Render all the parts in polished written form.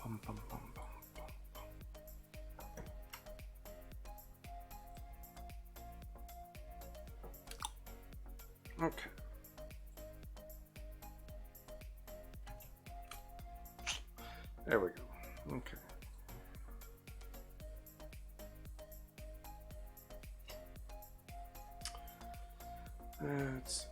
Bum, bum, bum, bum, bum, bum. Okay. There we go. Okay. That's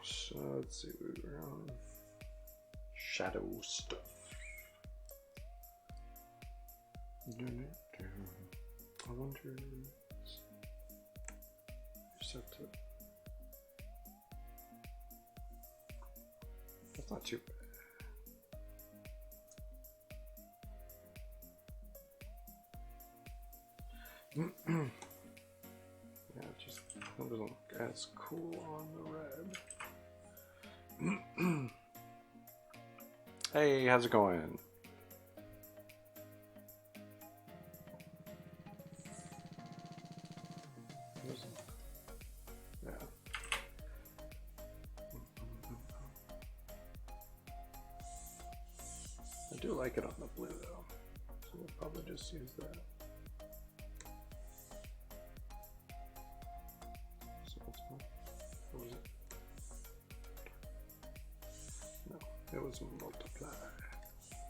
so let's see, we were on shadow stuff. I wonder set to, that's not too bad. Yeah, it just doesn't look as cool on the red. Hey, how's it going? Yeah. I do like it on the blue though, so we'll probably just use that. So what's more? What was it? No, it was multiply.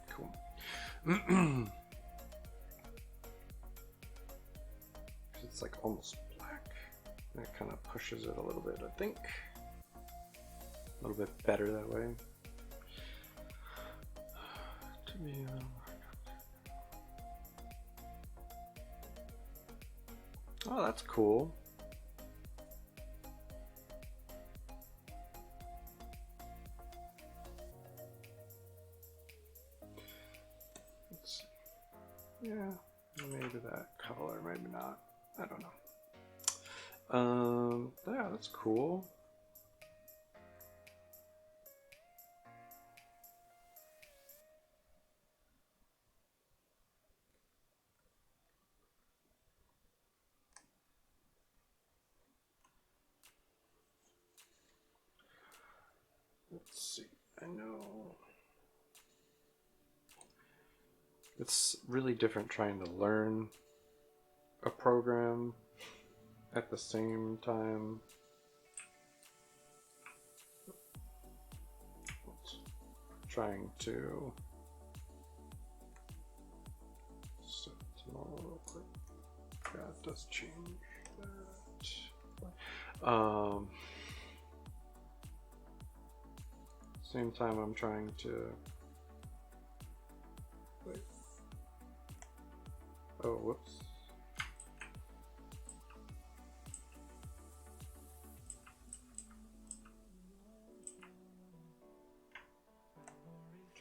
Cool. It's like almost black. That kind of pushes it a little bit, I think. A little bit better that way. To me, oh, that's cool. Let's see. Yeah, maybe that color, maybe not. I don't know. Yeah, that's cool. Let's see, I know it's really different trying to learn a program at the same time. Trying to set them all real quick. Yeah, it does change that. Same time I'm trying to wait. Oh, whoops.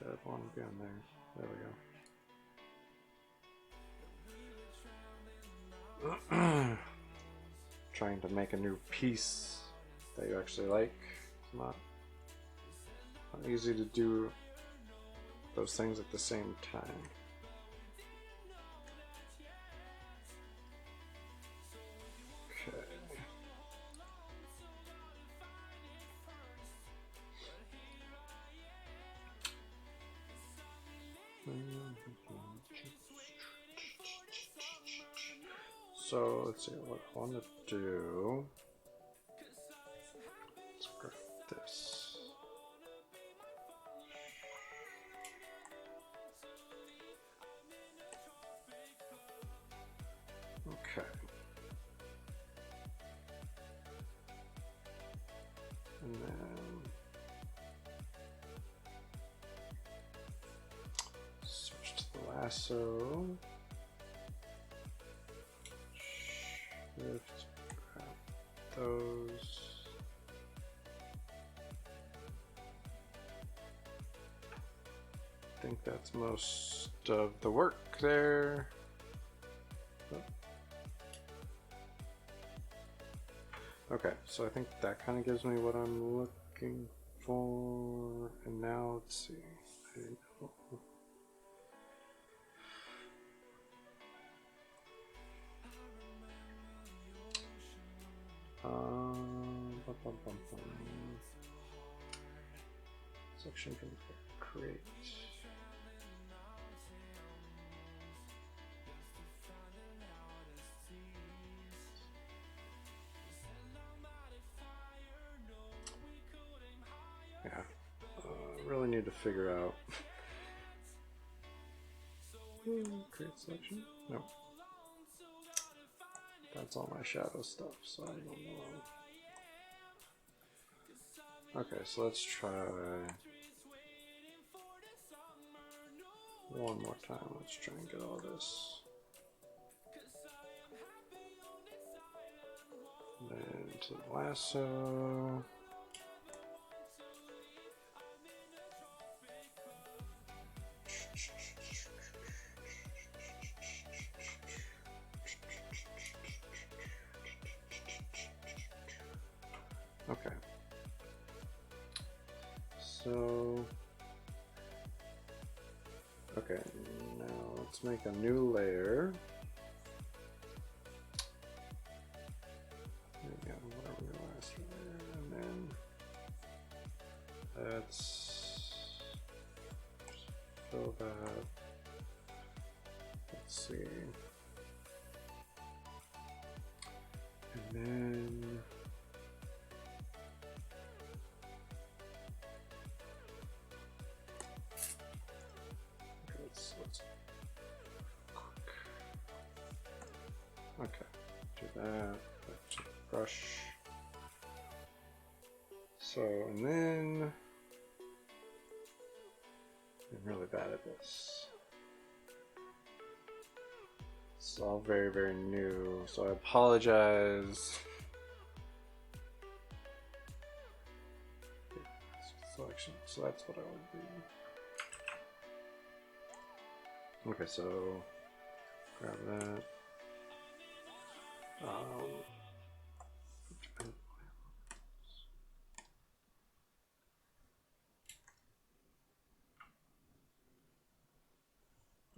Okay, I want to be on there. There we go. Trying to make a new piece that you actually like. It's not easy to do those things at the same time. Okay. So let's see what I want to do. Let's grab this. Okay. And then switch to the lasso. Shift, grab those. I think that's most of the work there. Okay, so I think that kind of gives me what I'm looking for. And now let's see. I didn't know Bum, bum, bum. Section can create. Yeah, really need to figure out. Create selection? No. That's all my shadow stuff, so I don't know. Okay, so let's try one more time. Let's try and get all this. And then to the lasso. Okay. So, okay, now let's make a new layer. Yeah, whatever the last layer, and then let's fill that. Let's see, and then. Okay, do that, back to the brush. So, and then, I'm really bad at this. It's all very, very new, so I apologize. Selection, so that's what I would do. Okay, so, grab that.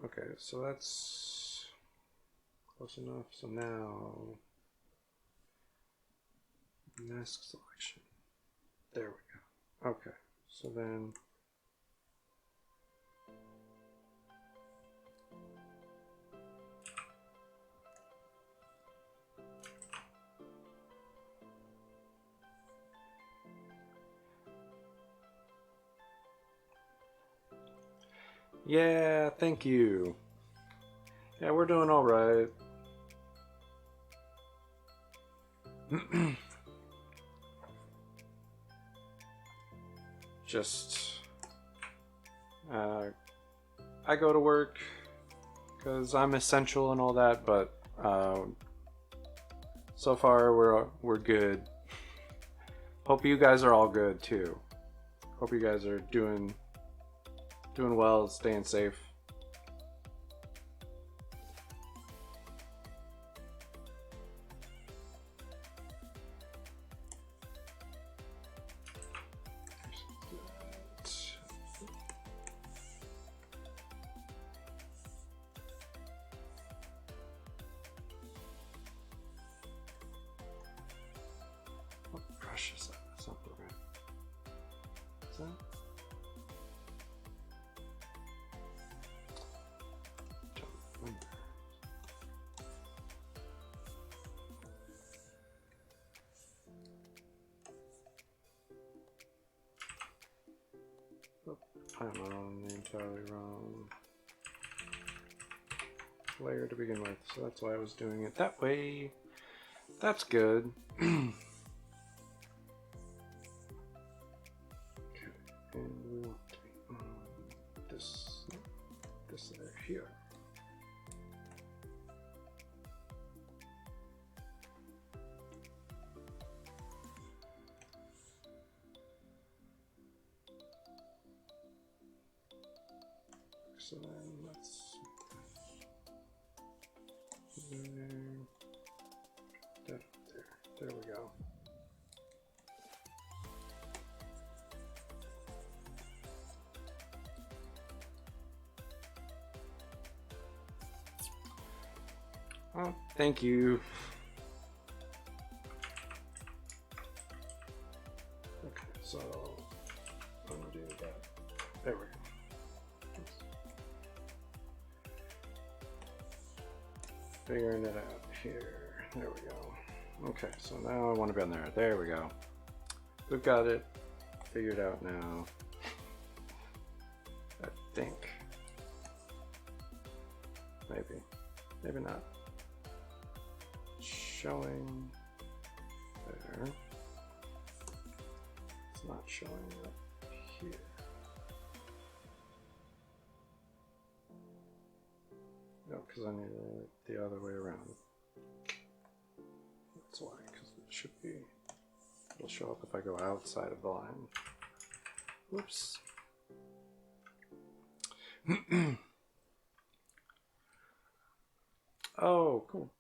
Okay, so that's close enough. So now, mask selection. There we go. Okay, so then. Yeah, thank you. Yeah, we're doing all right. Just, I go to work because I'm essential and all that, but so far we're good. Hope you guys are all good too. Hope you guys are doing well, staying safe. What brush is that? That's not the right. Is that? I'm on the entirely wrong layer to begin with, so that's why I was doing it that way. That's good. Okay, and we want to be on this layer here. So then let's there we go. Oh, thank you. Okay, so I'm gonna do that. There we go. Figuring it out here. There we go. Okay, so now I want to be on there. There we go. We've got it figured out now. I think. Maybe. Maybe not. Showing there. It's not showing up here. No, because I need it the other way around. That's why, because it should be. It'll show up if I go outside of the line. Whoops. Oh, cool.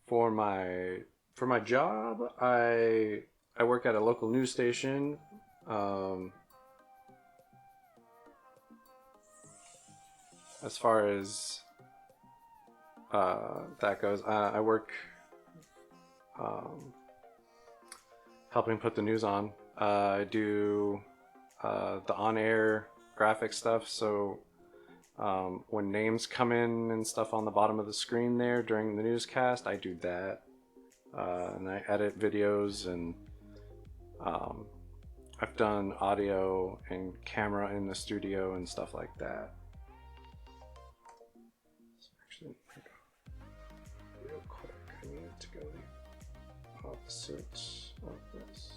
For my job, I work at a local news station. As far as that goes, I work helping put the news on. I do the on-air graphic stuff, so when names come in and stuff on the bottom of the screen there during the newscast, I do that. And I edit videos, and I've done audio and camera in the studio and stuff like that. Actually, real quick, I need to go the opposite of this.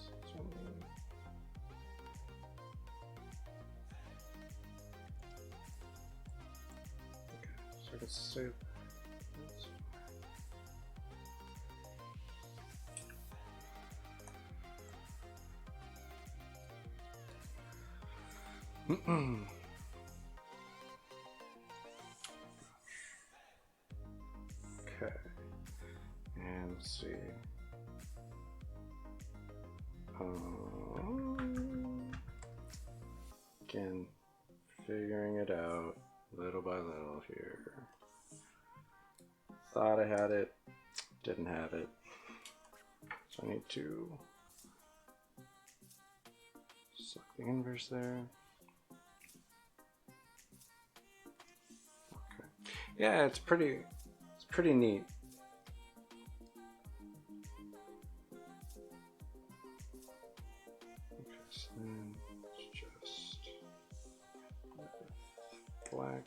So I can save okay, and let's see. Again, figuring it out little by little here. Thought I had it, didn't have it. So I need to select the inverse there. Okay. Yeah, it's pretty neat. Okay, so then it's just black.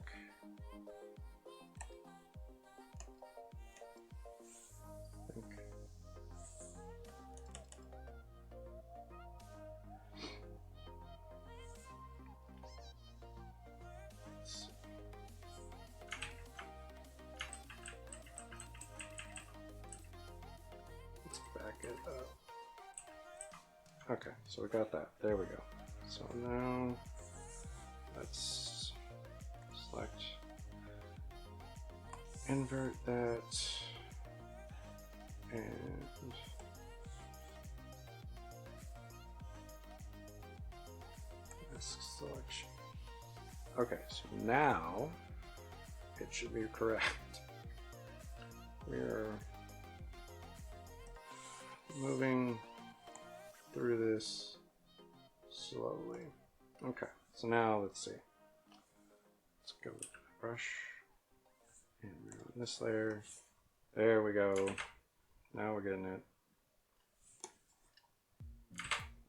Okay, so we got that. There we go. So now let's select, invert that, and this selection. Okay, so now it should be correct. We're moving through this slowly. Okay, so now let's see. Let's go with the brush and we're on this layer. There we go. Now we're getting it.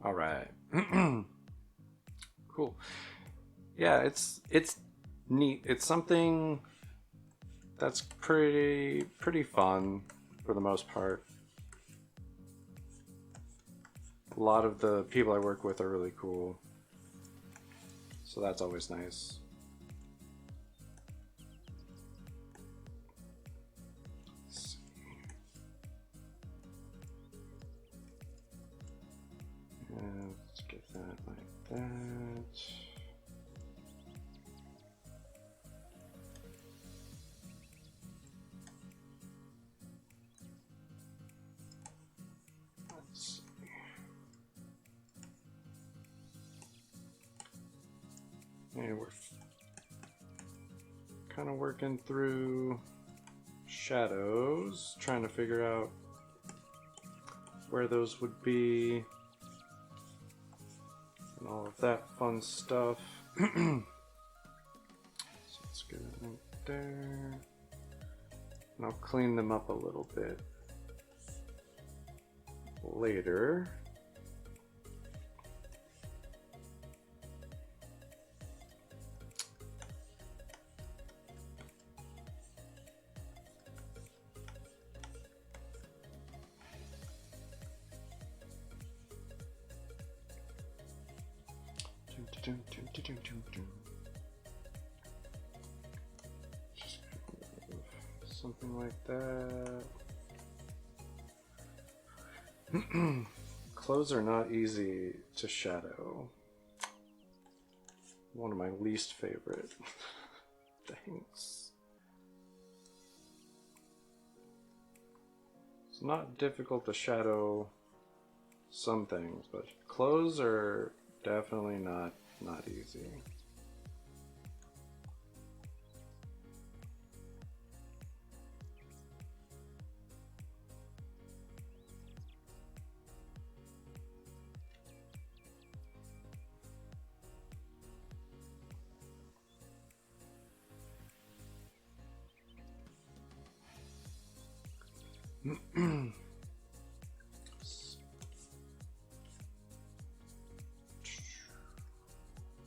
All right. Cool. Yeah, it's neat. It's something that's pretty fun for the most part. A lot of the people I work with are really cool, so that's always nice. Let's see. And let's get that like that. And kind of working through shadows, trying to figure out where those would be and all of that fun stuff. So let's get it right there. And I'll clean them up a little bit later. Just something like that. Clothes are not easy to shadow. One of my least favorite things. It's not difficult to shadow some things, but clothes are definitely not easy.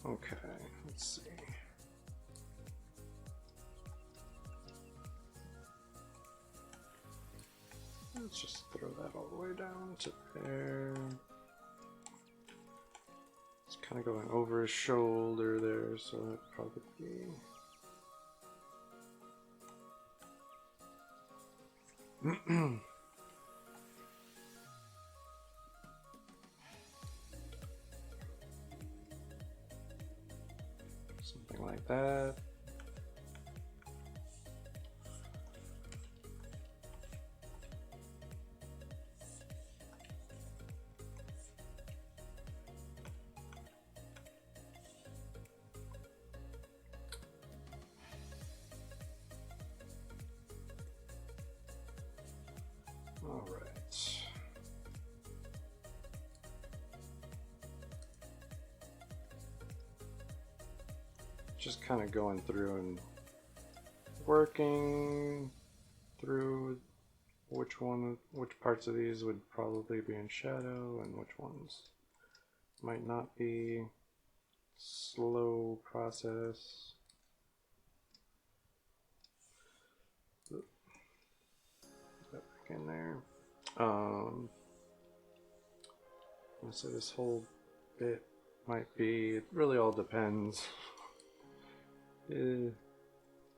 Okay, let's see. Let's just throw that all the way down to there. It's kind of going over his shoulder there, so it'd probably be... something like that. All right. Just kind of going through and working through which parts of these would probably be in shadow and which ones might not be. Slow process. Put that back in there. I'm gonna say this whole bit might be, it really all depends. This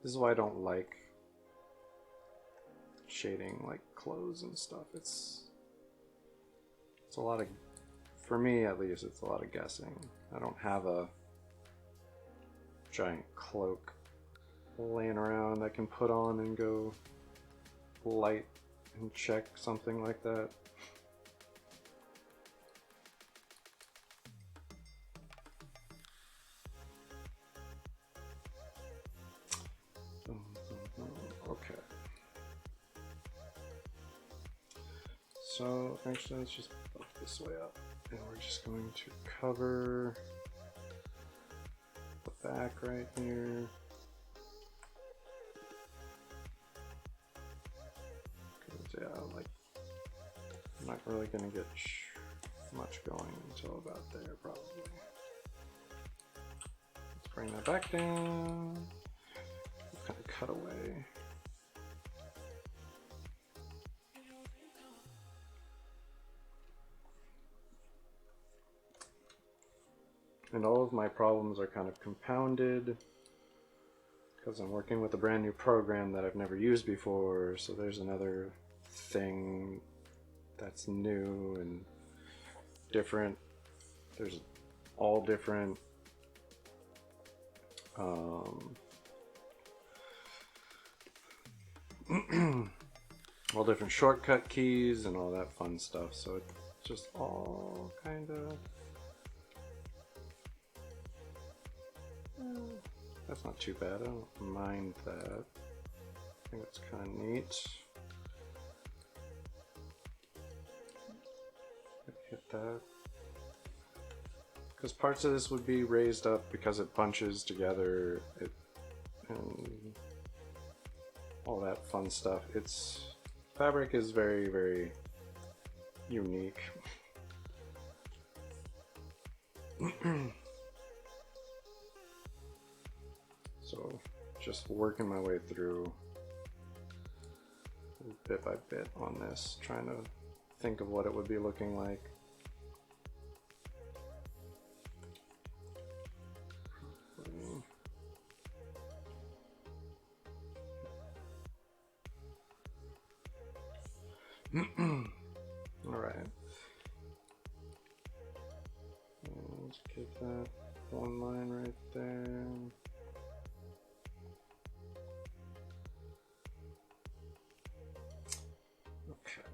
is why I don't like shading like clothes and stuff. It's a lot of, for me at least, it's a lot of guessing. I don't have a giant cloak laying around I can put on and go light and check something like that. Okay. So actually let's just buff this way up, and we're just going to cover the back right here. Because yeah, like I'm not really gonna get much going until about there probably. Let's bring that back down. Kind of cut away. And all of my problems are kind of compounded because I'm working with a brand new program that I've never used before, so there's another thing that's new and different. There's all different all different shortcut keys and all that fun stuff, so it's just all kind of That's not too bad. I don't mind that. I think it's kind of neat. Hit that. Because parts of this would be raised up because it bunches together, and all that fun stuff. Its fabric is very, very unique. So just working my way through bit by bit on this, trying to think of what it would be looking like. Alright. Let's get that one line right there. Okay.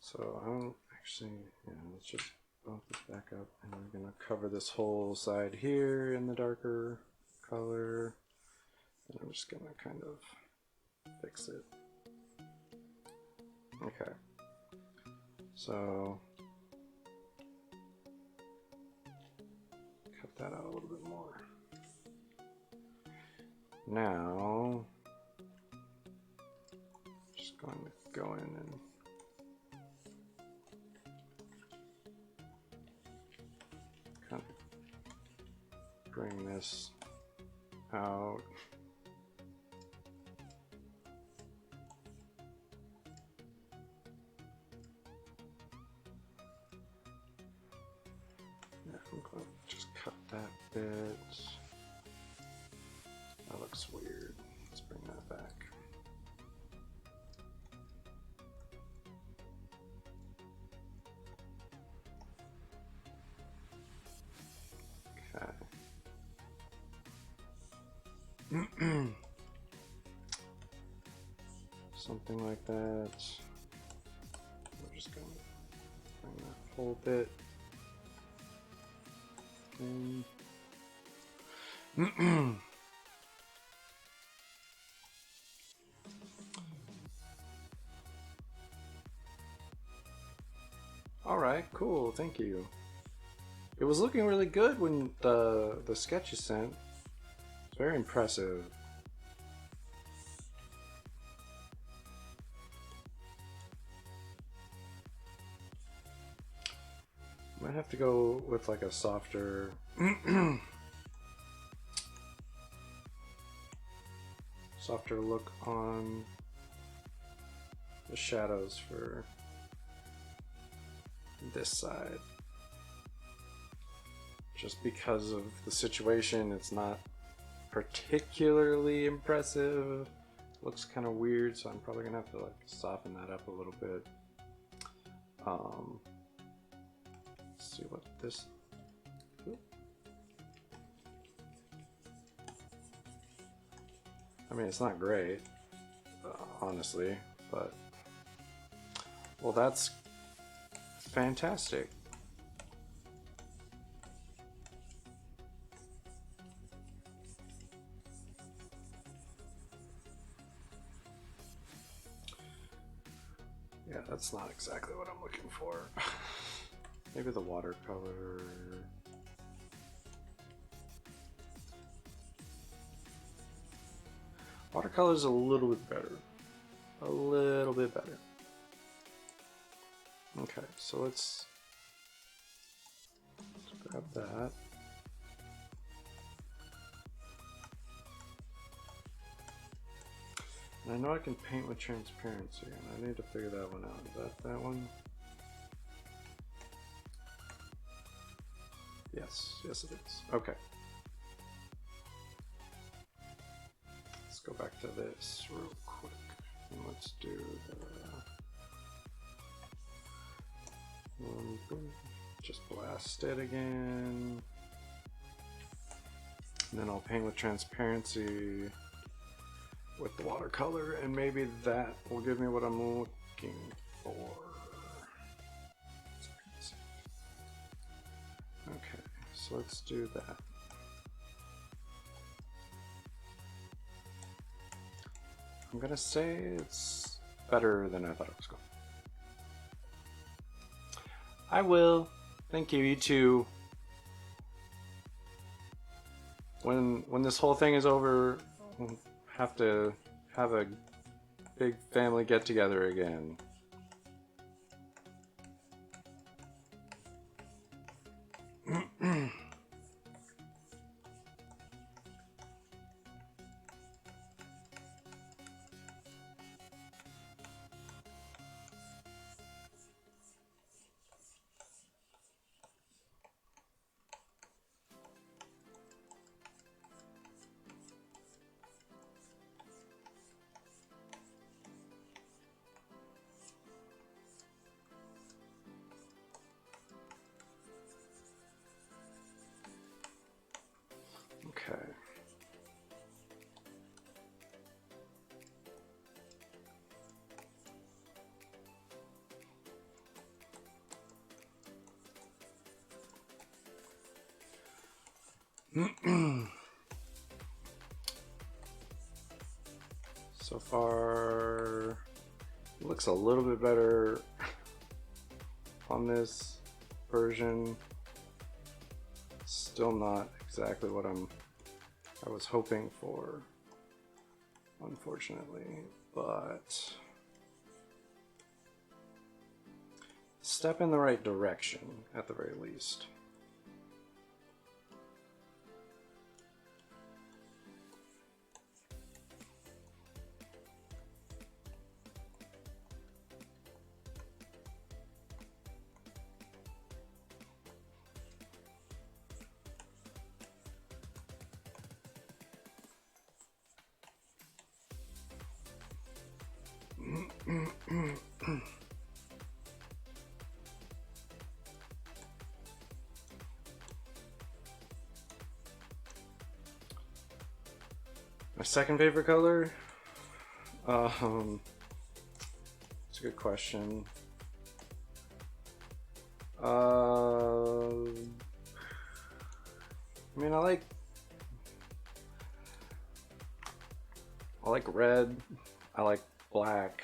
So I'm actually, yeah, let's just bump this back up, and we're gonna cover this whole side here in the darker color, and I'm just gonna kind of fix it. Okay, so cut that out a little bit more. Now, just going to go in and kind of bring this out. Yeah, I'm going to just cut that bit. That looks weird. Let's bring that back. Okay. Something like that. We're just going to bring that whole bit in. Alright, cool, thank you. It was looking really good when the sketch you sent. It's very impressive. Might have to go with like a softer softer look on the shadows for this side. Just because of the situation, it's not particularly impressive. Looks kind of weird, so I'm probably gonna have to like soften that up a little bit. Let's see what this. I mean, it's not great, honestly, but well, that's fantastic. Yeah, that's not exactly what I'm looking for. Maybe the watercolor. Watercolor is a little bit better. A little bit better. Okay, so let's grab that. And I know I can paint with transparency, and I need to figure that one out. Is that one? Yes, yes it is. Okay. Let's go back to this real quick, and let's do the just blast it again, and then I'll paint with transparency with the watercolor, and maybe that will give me what I'm looking for. Okay, so let's do that. I'm gonna say it's better than I thought it was going. I will. Thank you, you too. When this whole thing is over, we'll have to have a big family get together again. Okay. So far, it looks a little bit better on this version. Still not exactly what I was hoping for, unfortunately, but step in the right direction at the very least. My second favorite color? It's a good question. I mean, I like red, I like black,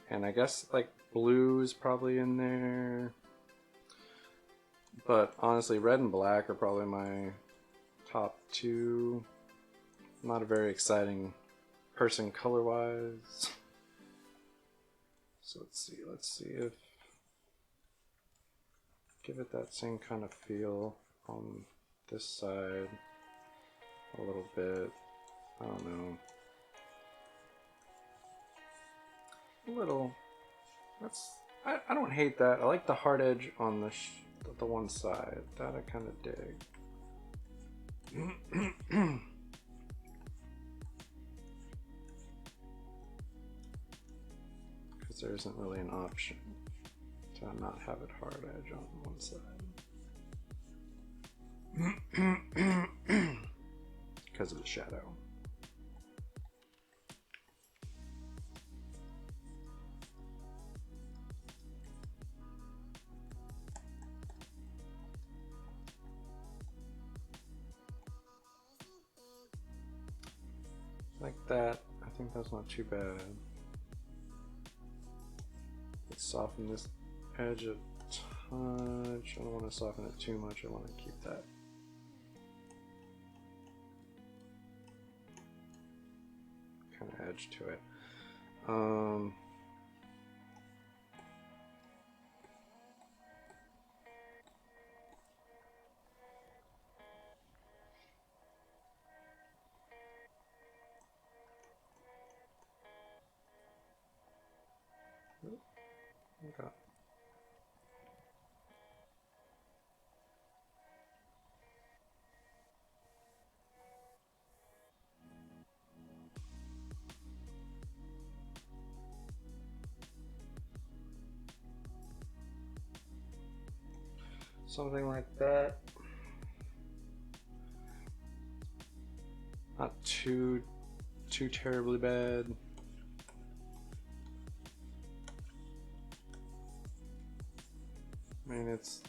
and I guess like blue is probably in there. But honestly, red and black are probably my top two. I'm not a very exciting person color-wise. So let's see if give it that same kind of feel on this side a little bit. I don't know. A little. I don't hate that. I like the hard edge on the one side. That I kind of dig. Because there isn't really an option to not have it hard edge on one side. Because of the shadow. Like that. I think that's not too bad. Let's soften this edge a touch. I don't want to soften it too much. I want to keep that kind of edge to it. Okay. Something like that. Not too too terribly bad. I mean, it's...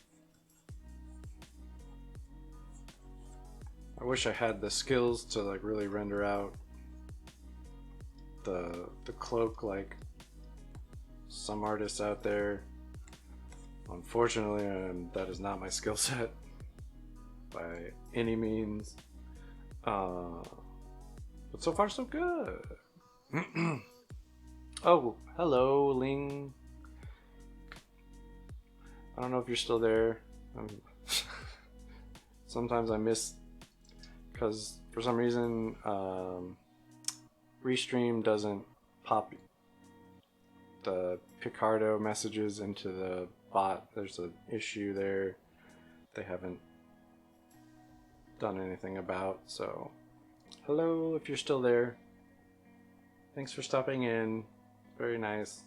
I wish I had the skills to like really render out the cloak like some artists out there. Unfortunately, that is not my skill set by any means. But so far so good. Oh, hello, Ling. I don't know if you're still there. Sometimes I miss, because for some reason Restream doesn't pop the Picardo messages into the bot. There's an issue there they haven't done anything about. So hello, if you're still there. Thanks for stopping in. Very nice.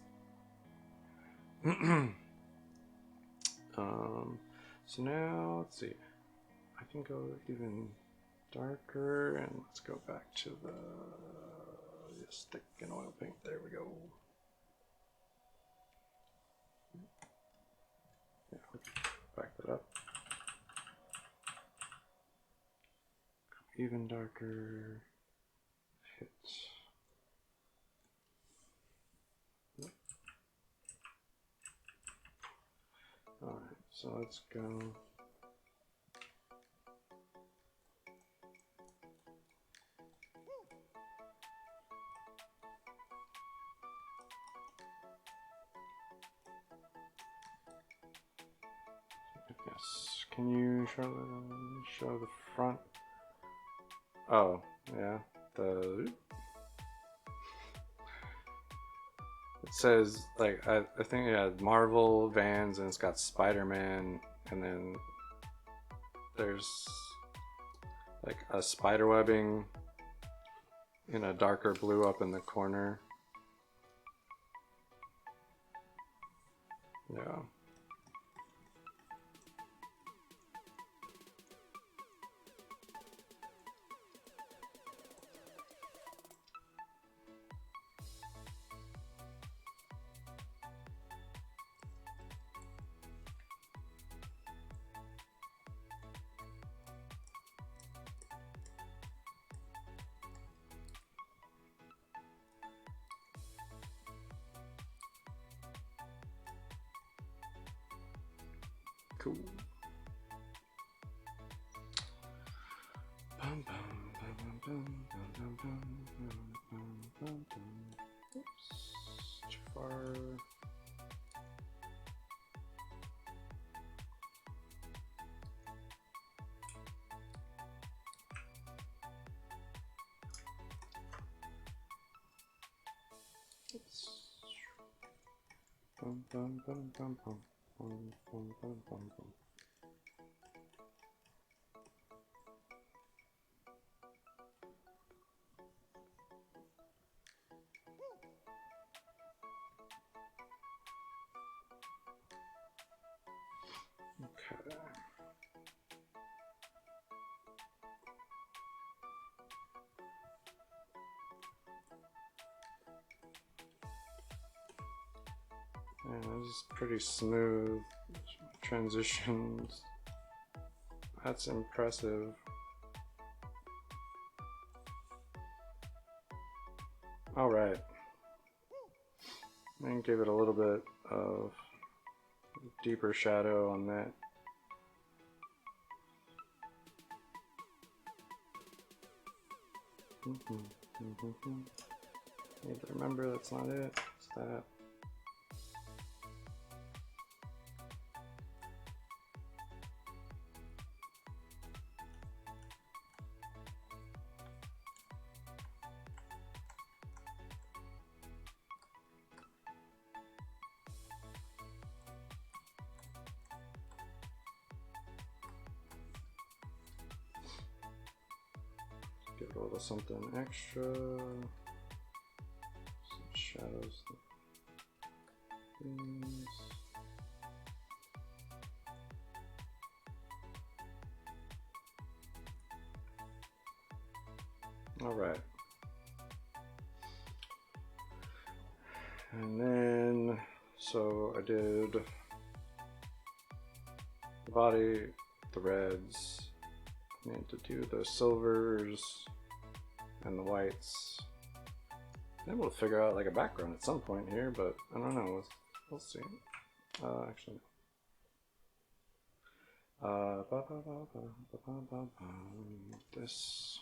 So now let's see. I can go even darker, and let's go back to the stick and oil paint. There we go. Yeah, back that up. Even darker. Hit. Alright, so let's go. Yes, can you show the front? Oh, yeah, it says, like, I think it had Marvel, Vans, and it's got Spider-Man, and then there's like a spider webbing in a darker blue up in the corner. Yeah. Cool. Oops, too far. Okay. Yeah, this is pretty smooth transitions. That's impressive. All right. And give it a little bit of deeper shadow on that. Need to remember that's not it. It's that. Give it a little something extra. Some shadows. Things. All right. And then, so I did the body, the reds. I need to do the silvers and the whites. I'm able to figure out like a background at some point here, but I don't know. We'll see. Actually, this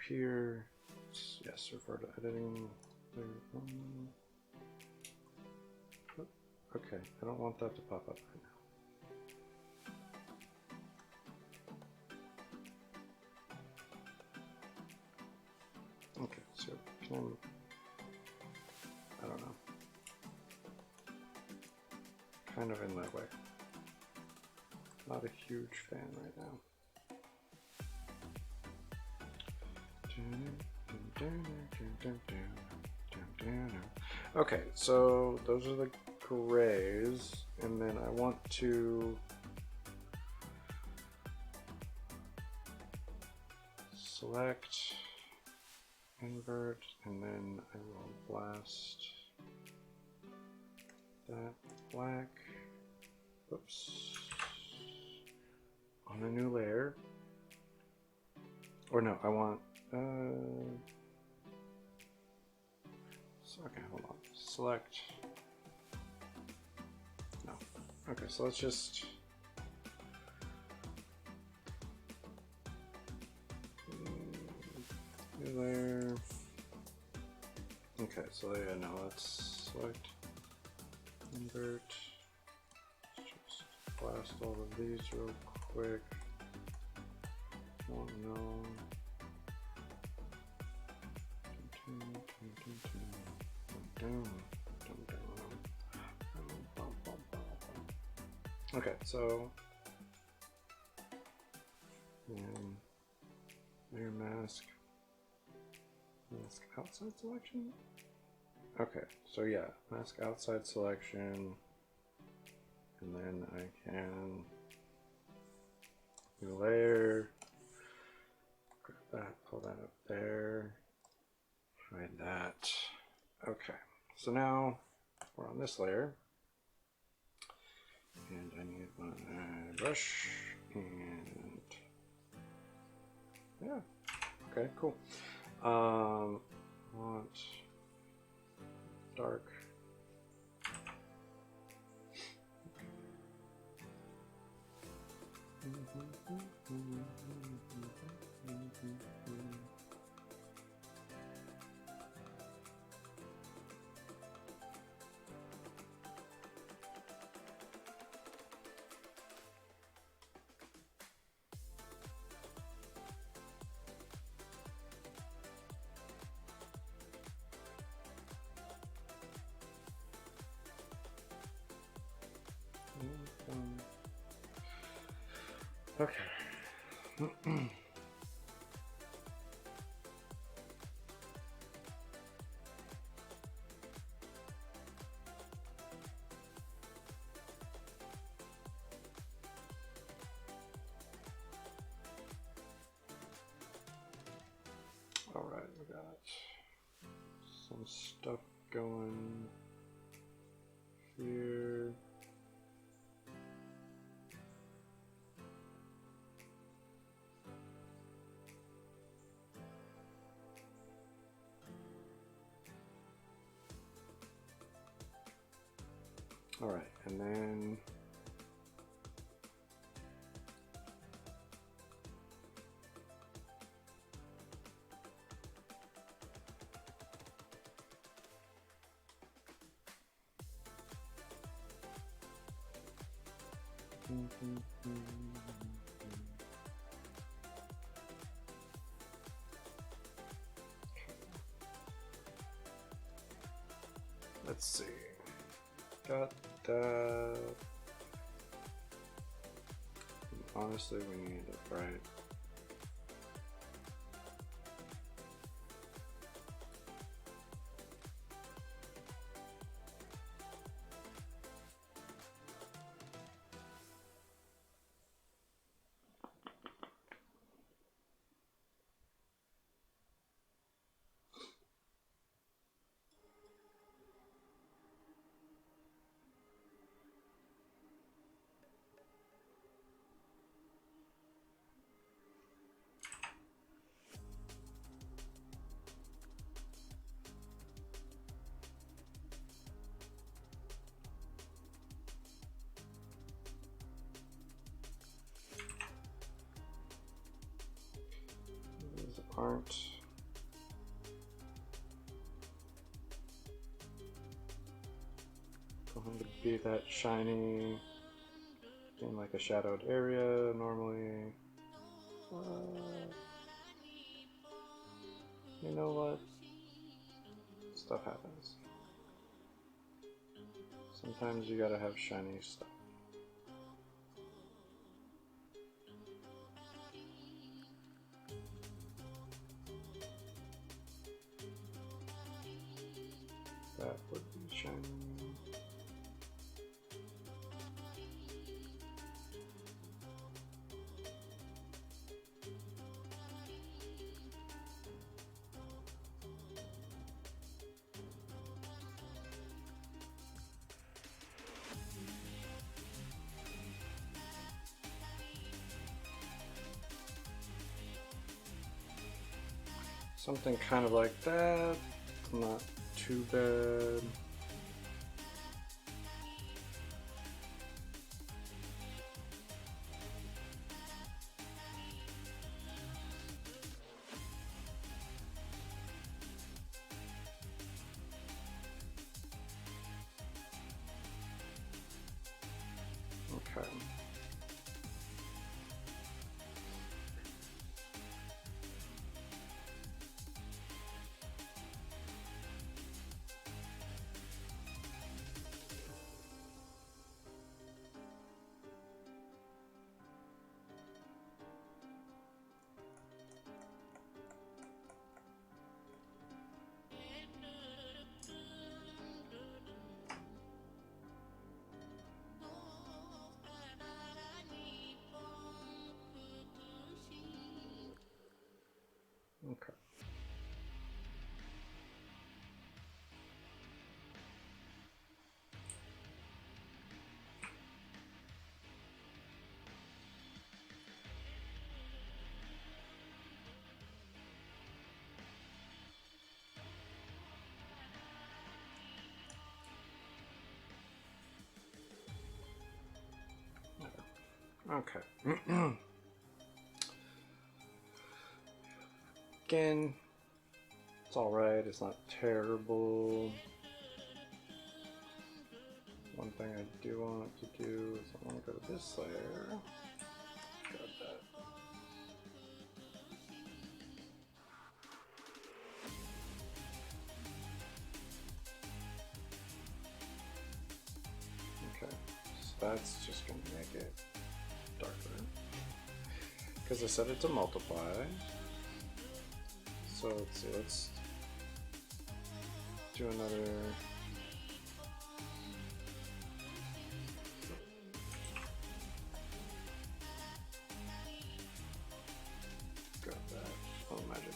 here. Yes, refer to editing. Okay, I don't want that to pop up right now. Okay, so can I don't know. Kind of in my way. Not a huge fan right now. Okay, so those are the grays, and then I want to select, invert, and then I will blast that black, oops, on a new layer. Or no, I want, okay, hold on, select, no, okay, so let's just, new layer, okay, so yeah, no, let's select, invert, just blast all of these real quick, won't know. Okay, so layer mask outside selection. Okay, so yeah, mask outside selection, and then I can new layer, grab that, pull that up there, hide that. Okay, so now we're on this layer, and I need my brush, and yeah, okay, cool. Want dark. Okay. All right, we got some stuff going here. All right, and then let's see. Got that. Honestly, we need it, right? aren't going to be that shiny in like a shadowed area normally. You know what? Stuff happens. Sometimes you gotta have shiny stuff. That would be shiny. Something kind of like that, not too bad. Okay. Okay. Okay. Again, it's alright, it's not terrible. One thing I do want to do is I want to go to this layer. Grab that. Okay, so that's just going to make it darker. Because I said it to multiply. So let's see, let's do another. Grab that. Oh, magic.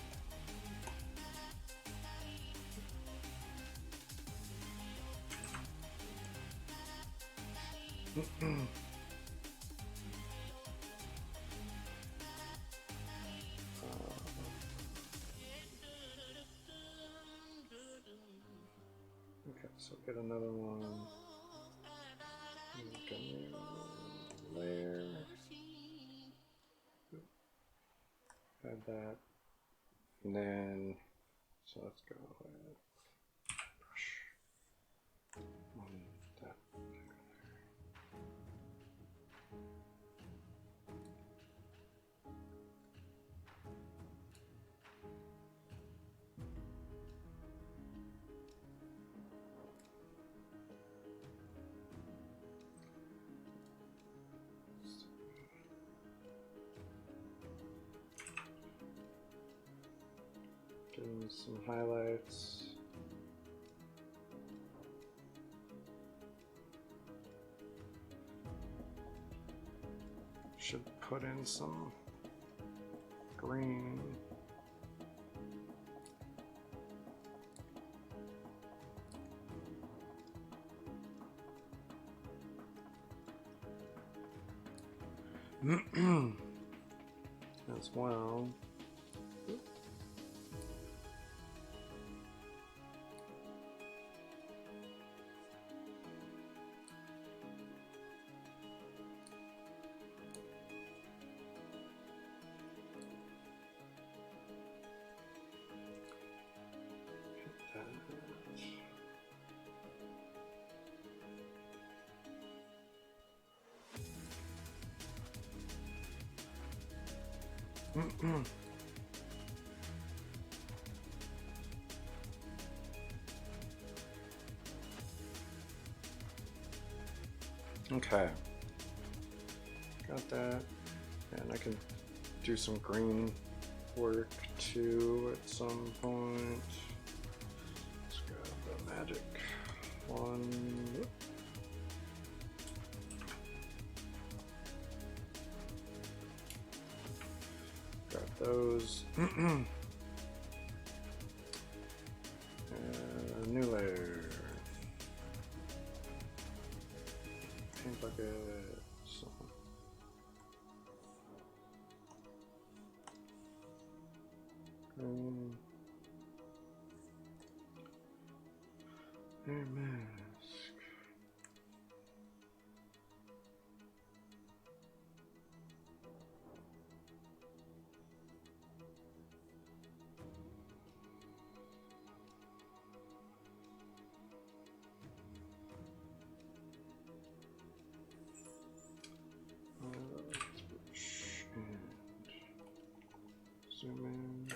Okay, so get another one. Make a new layer. Add that. And then, so let's go with brush on that. Give them some highlights. Should put in some green. As well. Okay. Got that. And I can do some green work too at some point. Let's grab the magic one. Grab those. New layer. Paint bucket. Air mask. And zoom in.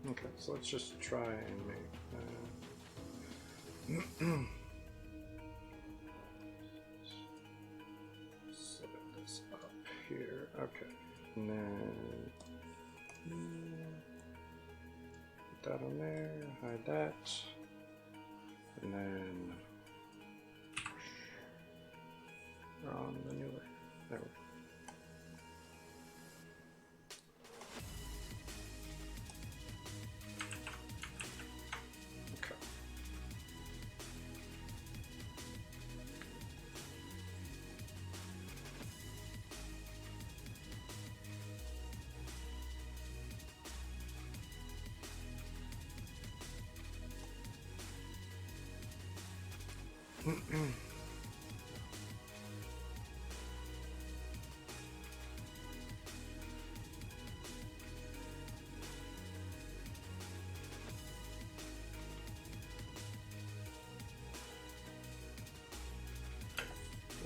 Okay, so let's just try and make that. Set this up here. Okay, and then put that on there, hide that, and then we're on the new layer. There we go.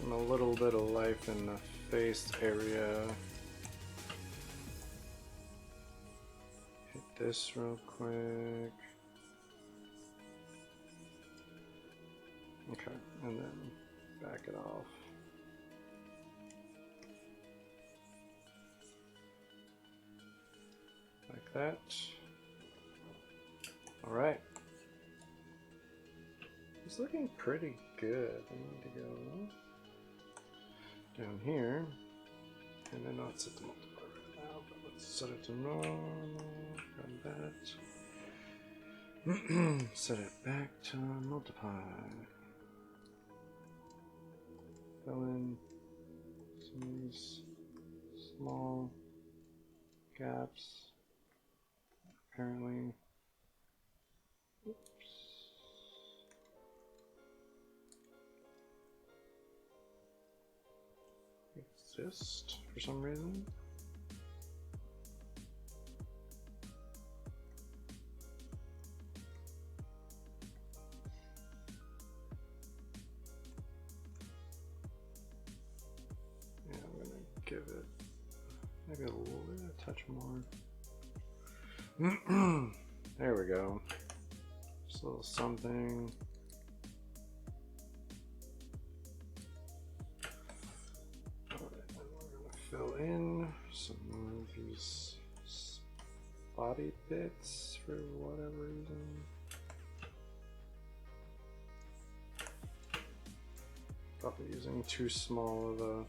And a little bit of life in the face area. Hit this real quick. Okay, and then back it off. Like that. All right. It's looking pretty good. I need to go down here, and then not set the multiplier right now, but let's set it to normal. Grab that. Set it back to multiply. Fill in some of these small gaps. Apparently, exist for some reason. Yeah, I'm gonna give it maybe a touch more. There we go. Just a little something. Fill in some of these spotty bits for whatever reason. Probably using too small of a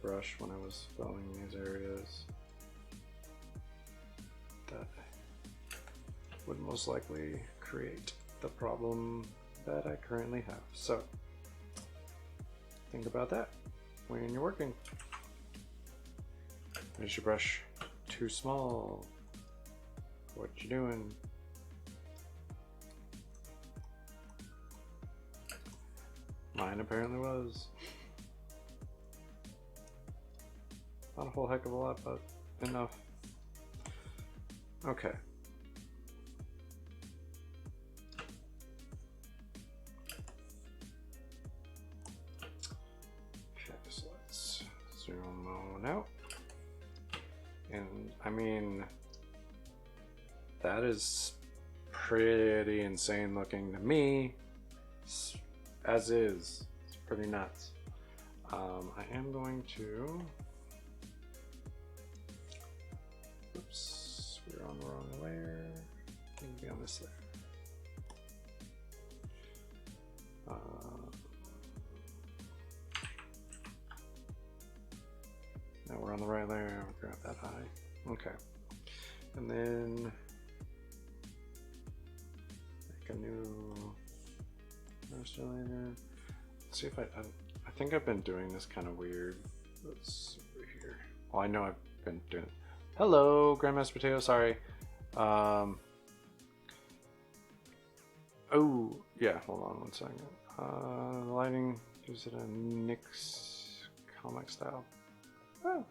brush when I was filling these areas. That would most likely create the problem that I currently have. So Think about that when you're working. Is your brush too small? What you doing? Mine apparently was. Not a whole heck of a lot, but enough. Okay. Okay, so let's zoom on out. And I mean, that is pretty insane looking to me, as is. It's pretty nuts. I am going to, oops, we're on the wrong layer. Maybe on this layer. Now we're on the right layer. I'll grab that high. Okay, and then make a new master layer. Let's see if I think I've been doing this kind of weird. Let's see over here. Well, I know I've been doing it. Hello, Grandmaster Potato. Sorry. Oh yeah. Hold on one second. The lighting gives it a Nyx comic style. Oh.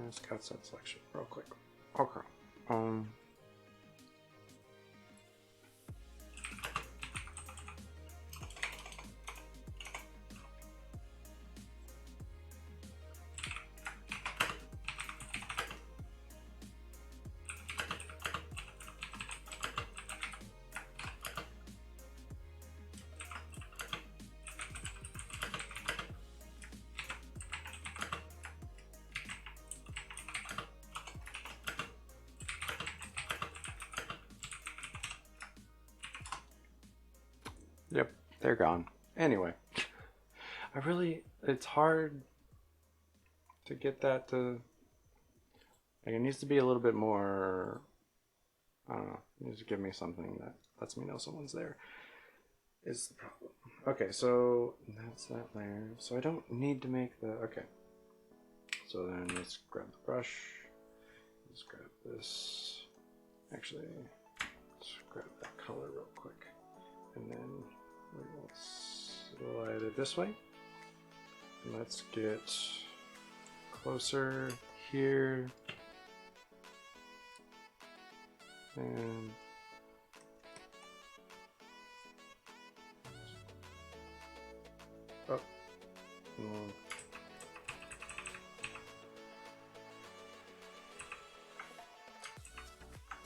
Mascot set selection, real quick. Okay. Yep, they're gone. Anyway, it's hard to get that to, like, it needs to be a little bit more, I don't know, it needs to give me something that lets me know someone's there, is the problem. Okay, so that's that layer. So I don't need to make the, okay. So then let's grab the brush, let's grab this, actually, let's grab that color real quick, and then we'll slide it this way. And let's get closer here. And up.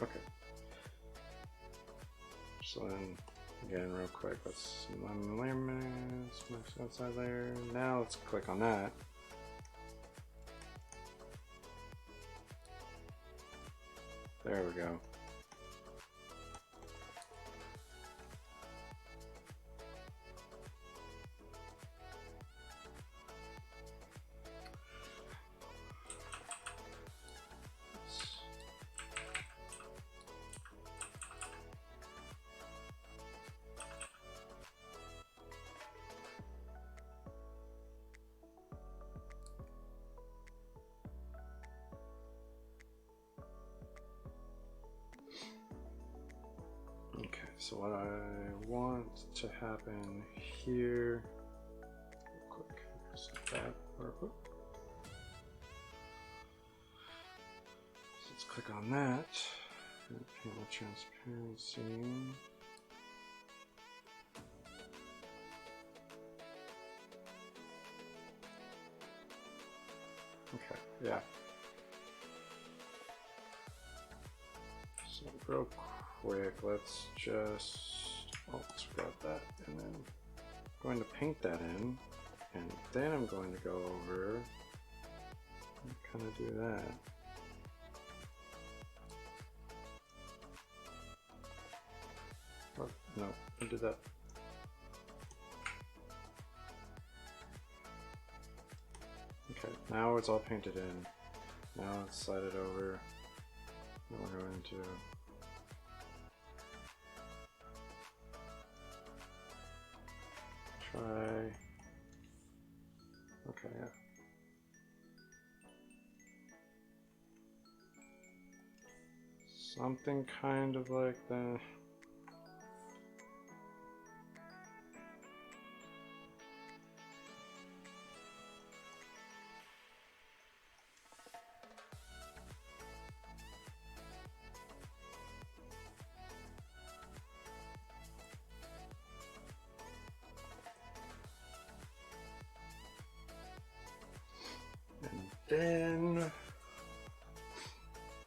Okay. So then, again, real quick, let's layer mask, max outside layer. Now let's click on that. There we go. So what I want to happen here, real quick, set that real quick. So let's click on that, and panel transparency. Okay, yeah. So real quick, let's just, let's grab that, and then I'm going to paint that in, and then I'm going to go over and kind of do that. Oh, no, I did that. Okay, now it's all painted in. Now let's slide it over. Now we're going to try. Okay, yeah. Something kind of like that. And then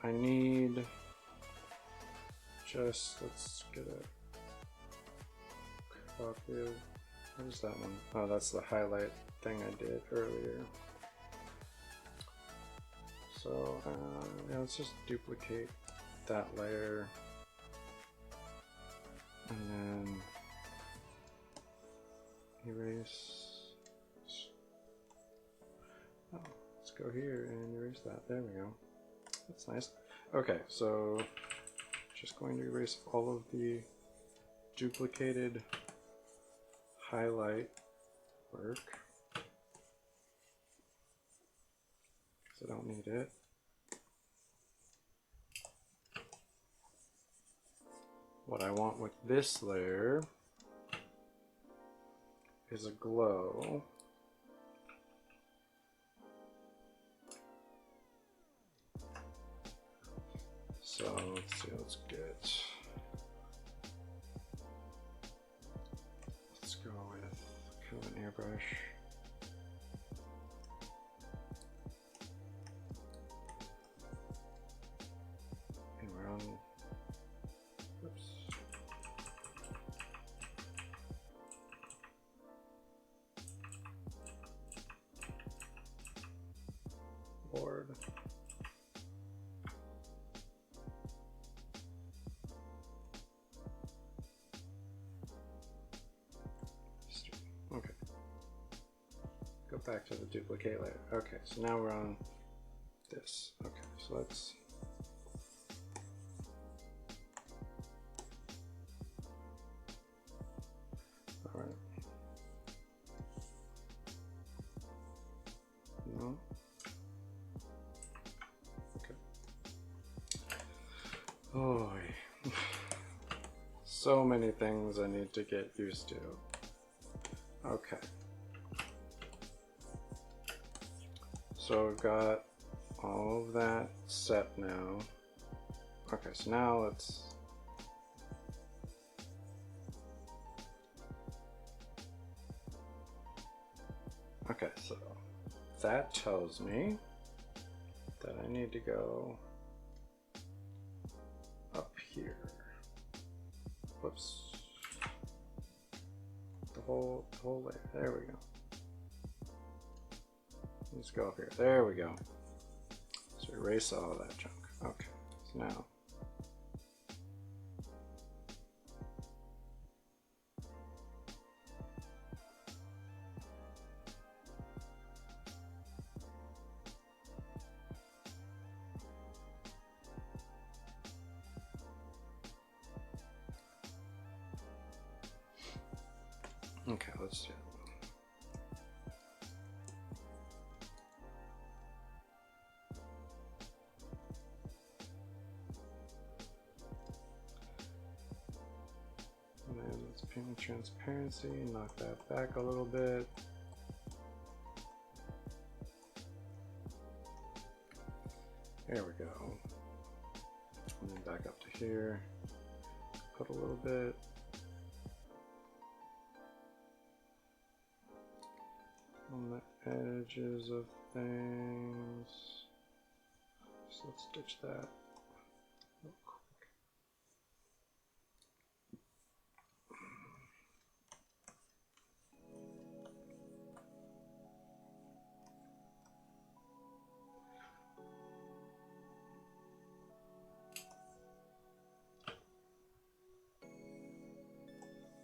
I need just, let's get a copy of, what is that one? Oh, that's the highlight thing I did earlier. So yeah, let's just duplicate that layer and then erase. Oh, let's go here and erase that. There we go. That's nice. Okay, so just going to erase all of the duplicated highlight work because I don't need it. What I want with this layer is a glow. So let's see, let's go with kind of an airbrush. And we're on, oops. Board. Okay. Go back to the duplicate layer. Okay, so now we're on this. Okay, so let's all right. No. Okay. Oh, so many things I need to get used to. Okay. So we've got all of that set now. Okay, so now let's okay, so that tells me that I need to go up here. Whoops. The whole layer. There we go. Let's go up here. There we go. So erase all of that junk. Okay. So now okay, let's do it. And then let's paint transparency, knock that back a little bit. There we go. And then back up to here. Put a little bit. On the edges of things. So let's ditch that real quick.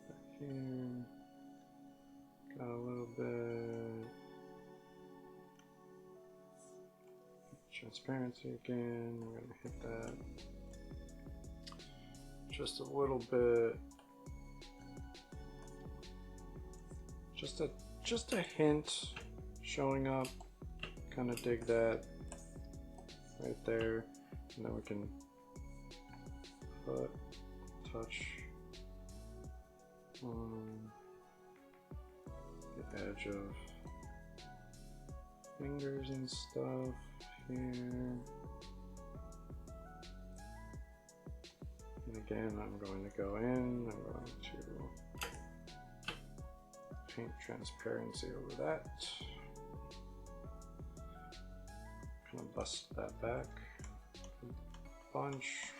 Back here. Got a little bit. Transparency again. We're going to hit that just a little bit. just a hint showing up. Kind of dig that right there, and then we can touch on the edge of fingers and stuff here. And again, I'm going to go in, I'm going to paint transparency over that. Kind of bust that back a bunch.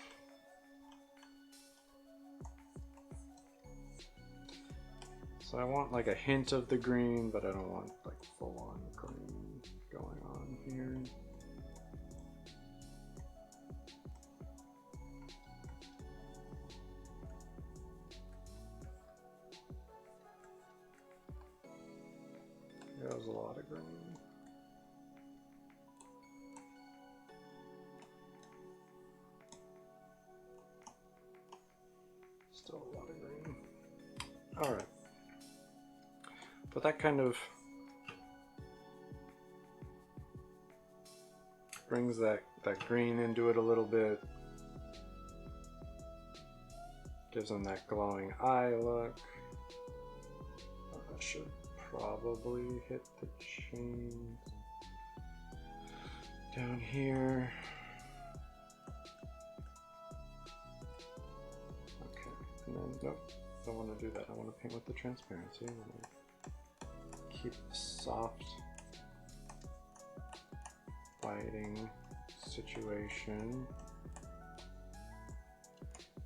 So I want like a hint of the green, but I don't want like full on green going on here. That was a lot of green. Still a lot of green. All right. But that kind of brings that green into it a little bit. Gives them that glowing eye look. I should probably hit the chains down here. Okay, and then nope, don't want to do that. I want to paint with the transparency. Keep the soft lighting situation.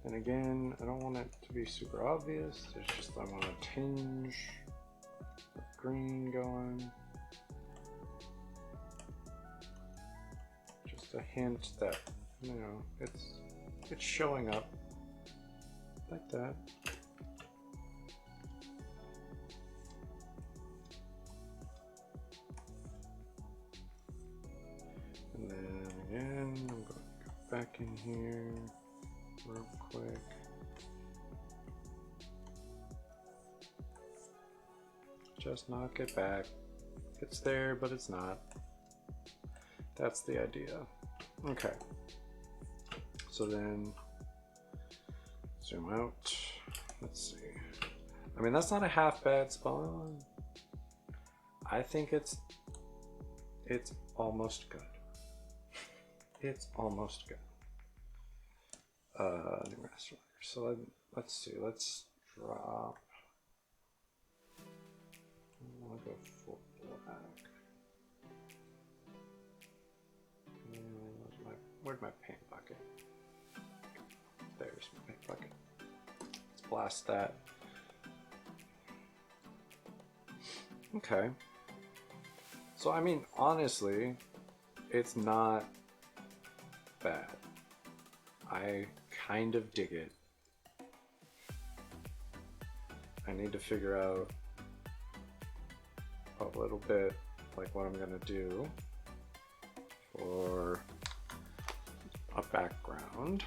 And again, I don't want it to be super obvious. It's just I want a tinge of green going. Just a hint that, you know, it's showing up like that. And then again, I'm going to go back in here real quick. Just knock it back. It's there, but it's not. That's the idea. Okay. So then, zoom out. Let's see. I mean, that's not a half bad spawn. I think it's almost good. It's almost good. New master layer. So let's see. Let's drop. I want to go full black. Where'd my paint bucket? There's my paint bucket. Let's blast that. Okay. So I mean, honestly, it's not bad. I kind of dig it. I need to figure out a little bit like what I'm gonna do for a background.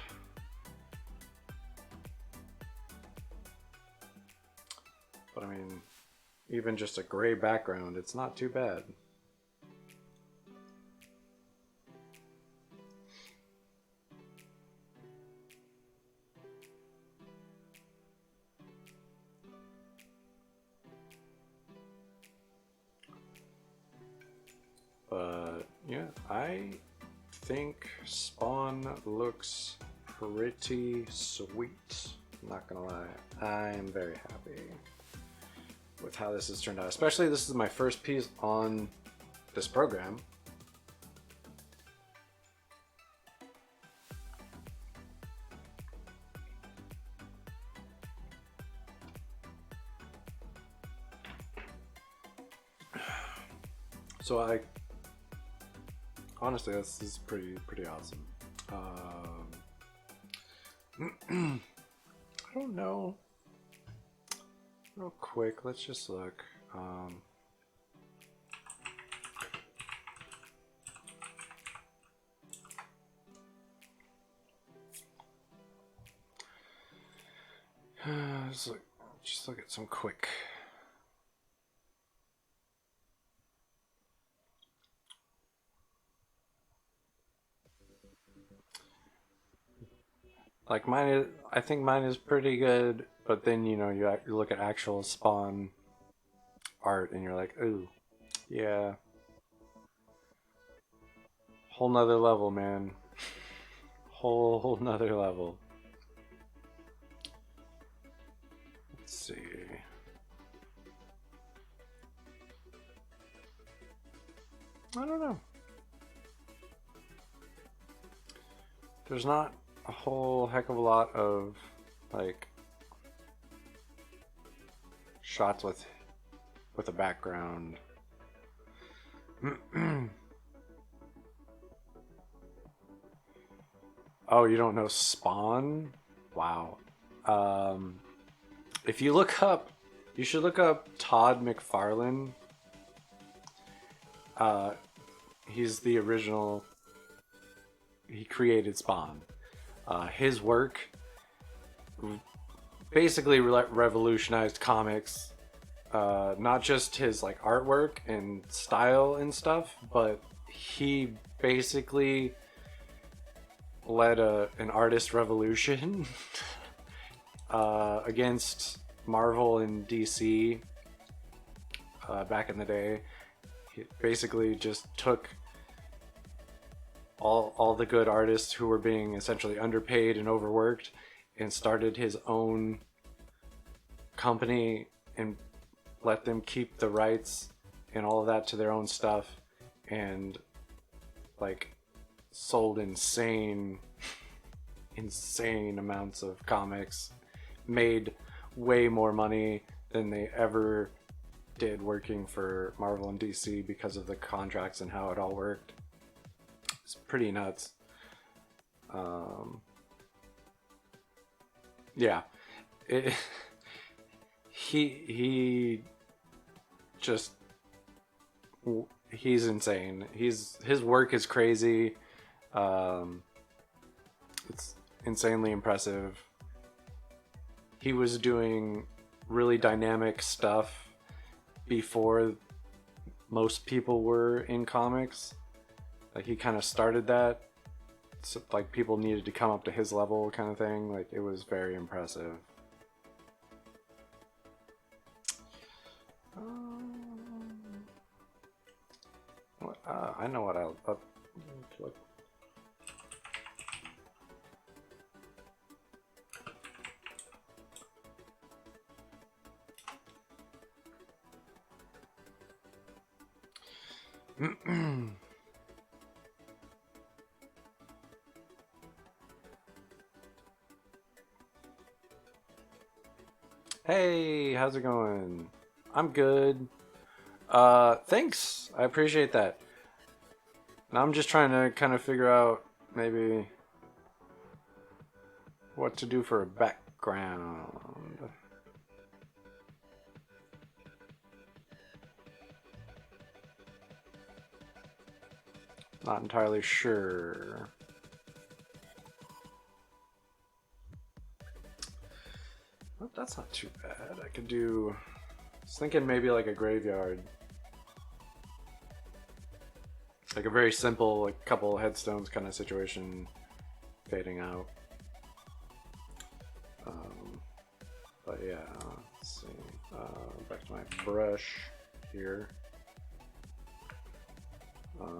But I mean, even just a gray background, it's not too bad. But yeah, I think Spawn looks pretty sweet. I'm not gonna lie, I am very happy with how this has turned out. Especially this is my first piece on this program. So honestly, this is pretty awesome. I don't know. Real quick, let's just look. Just look at some quick Like mine is, I think mine is pretty good, but then you know you look at actual Spawn art and you're like, ooh, yeah, whole nother level, man, whole nother level. Let's see. I don't know. There's not a whole heck of a lot of like shots with a background. Oh, you don't know Spawn? Wow. Um, if you look up, you should look up Todd McFarlane. Uh, he's the original. He created Spawn. His work basically revolutionized comics. Not just his like artwork and style and stuff, but he basically led an artist revolution against Marvel and DC back in the day. He basically just took all the good artists who were being essentially underpaid and overworked and started his own company and let them keep the rights and all of that to their own stuff, and like sold insane amounts of comics, made way more money than they ever did working for Marvel and DC because of the contracts and how it all worked. It's pretty nuts. Yeah, it, he just he's insane. His work is crazy. It's insanely impressive. He was doing really dynamic stuff before most people were in comics. Like he kind of started that. So, like people needed to come up to his level, kind of thing. Like it was very impressive. I know what I'll look. Hey, how's it going? I'm good. Thanks. I appreciate that. Now I'm just trying to kind of figure out maybe what to do for a background. Not entirely sure. Well, that's not too bad. I could do. I was thinking maybe like a graveyard. Like a very simple, like couple headstones kind of situation, fading out. But yeah, let's see. Back to my brush here. Let's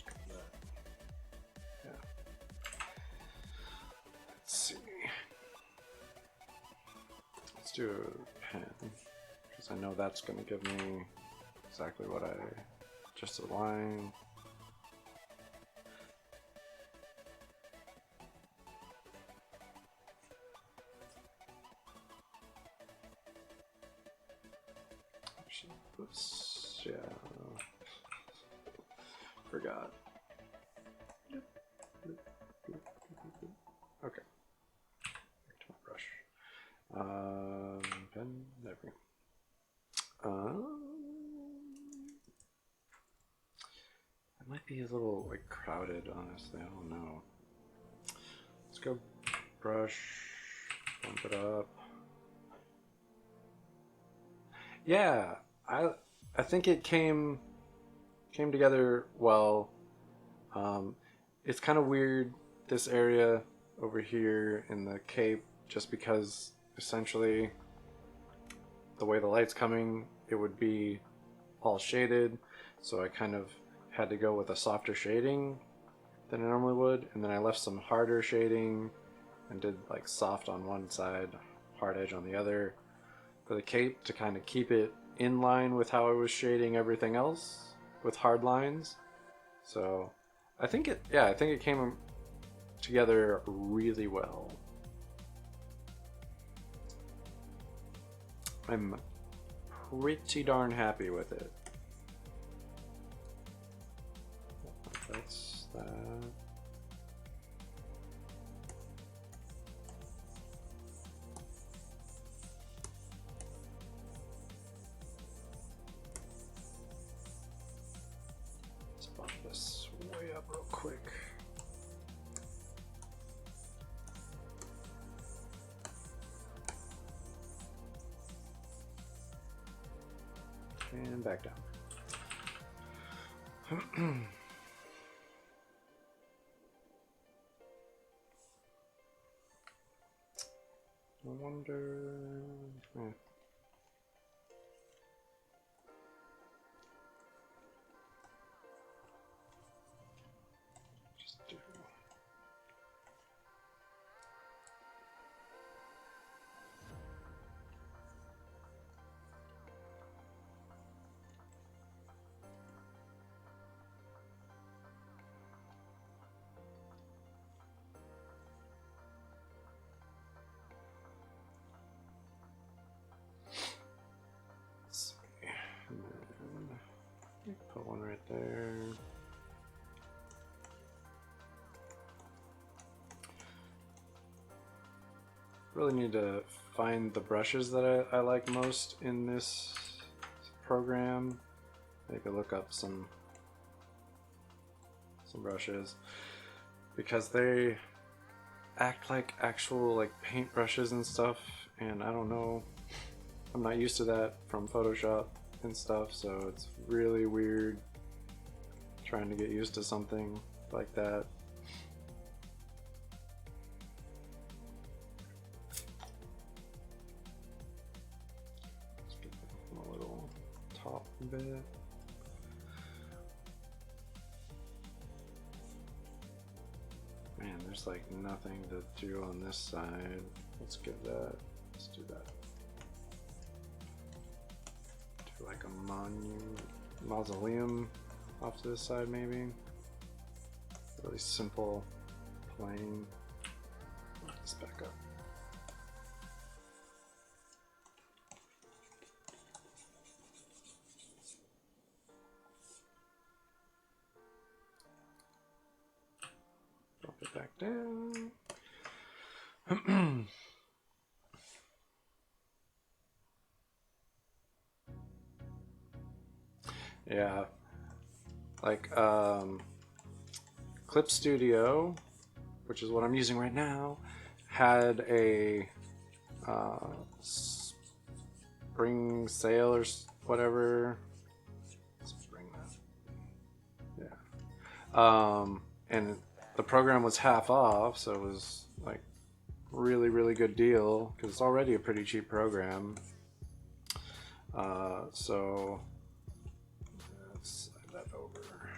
go with that. Yeah. Let's see. Let's do a pen, because I know that's going to give me exactly what I just a line. Oops, yeah. Forgot. Okay. Back to my brush. Pen. There we go. It might be a little like crowded, honestly. I don't know. Let's go brush, bump it up. Yeah, I think it came together well. It's kind of weird this area over here in the cape just because essentially the way the light's coming, it would be all shaded, so I kind of had to go with a softer shading than I normally would, and then I left some harder shading and did like soft on one side, hard edge on the other for the cape to kind of keep it in line with how I was shading everything else with hard lines. So I think it came together really well. I'm pretty darn happy with it. That's that. Let's bump this way up real quick. And back down. I wonder... Just do... Put one right there. Really need to find the brushes that I like most in this program. I could look up some brushes because they act like actual like paint brushes and stuff, and I don't know, I'm not used to that from Photoshop and stuff, so it's really weird trying to get used to something like that. Let's get a little top bit. Man, there's like nothing to do on this side. Let's get that. Let's do that. Do like a mausoleum off to this side, maybe. Really simple, plain. Let's back up. Drop it back down. Yeah, like Clip Studio, which is what I'm using right now, had a spring sale or whatever. Spring that. Yeah. And the program was half off, so it was like really good deal because it's already a pretty cheap program. So let's slide that over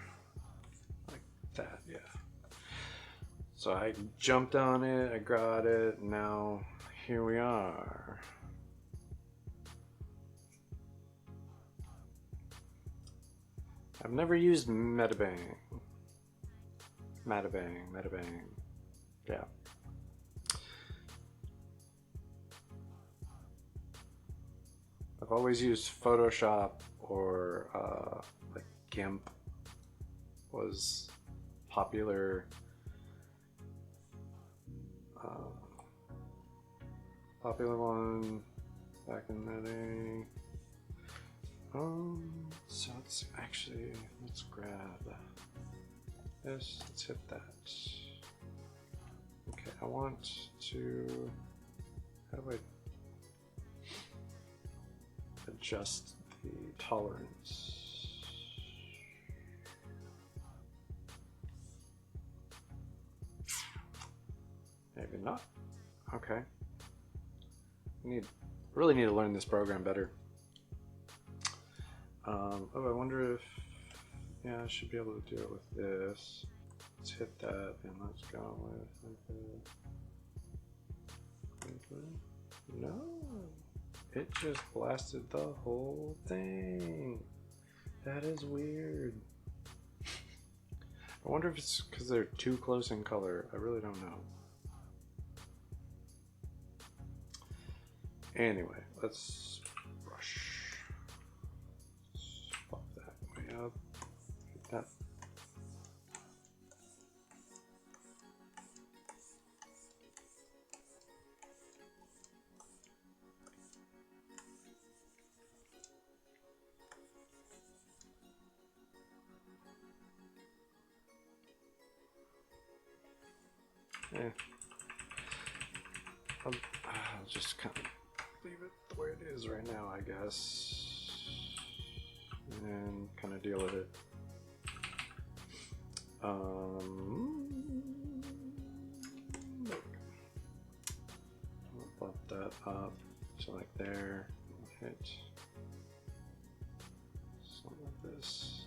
like that, yeah. So I jumped on it, I got it, and now here we are. I've never used Metabang. Yeah. I've always used Photoshop or like GIMP was popular. Popular one back in the day. So let's grab this, let's hit that. Okay, I want to, how do I adjust the tolerance? not. Okay. Really need to learn this program better. Oh, I wonder if... Yeah, I should be able to do it with this. Let's hit that and let's go with... No! It just blasted the whole thing. That is weird. I wonder if it's because they're too close in color. I really don't know. Anyway, let's brush. Pop that way up. Get that. Yeah. I'll just kind of leave it the way it is right now, I guess, and kind of deal with it. I'll bump that up to like there. I'll hit something like this.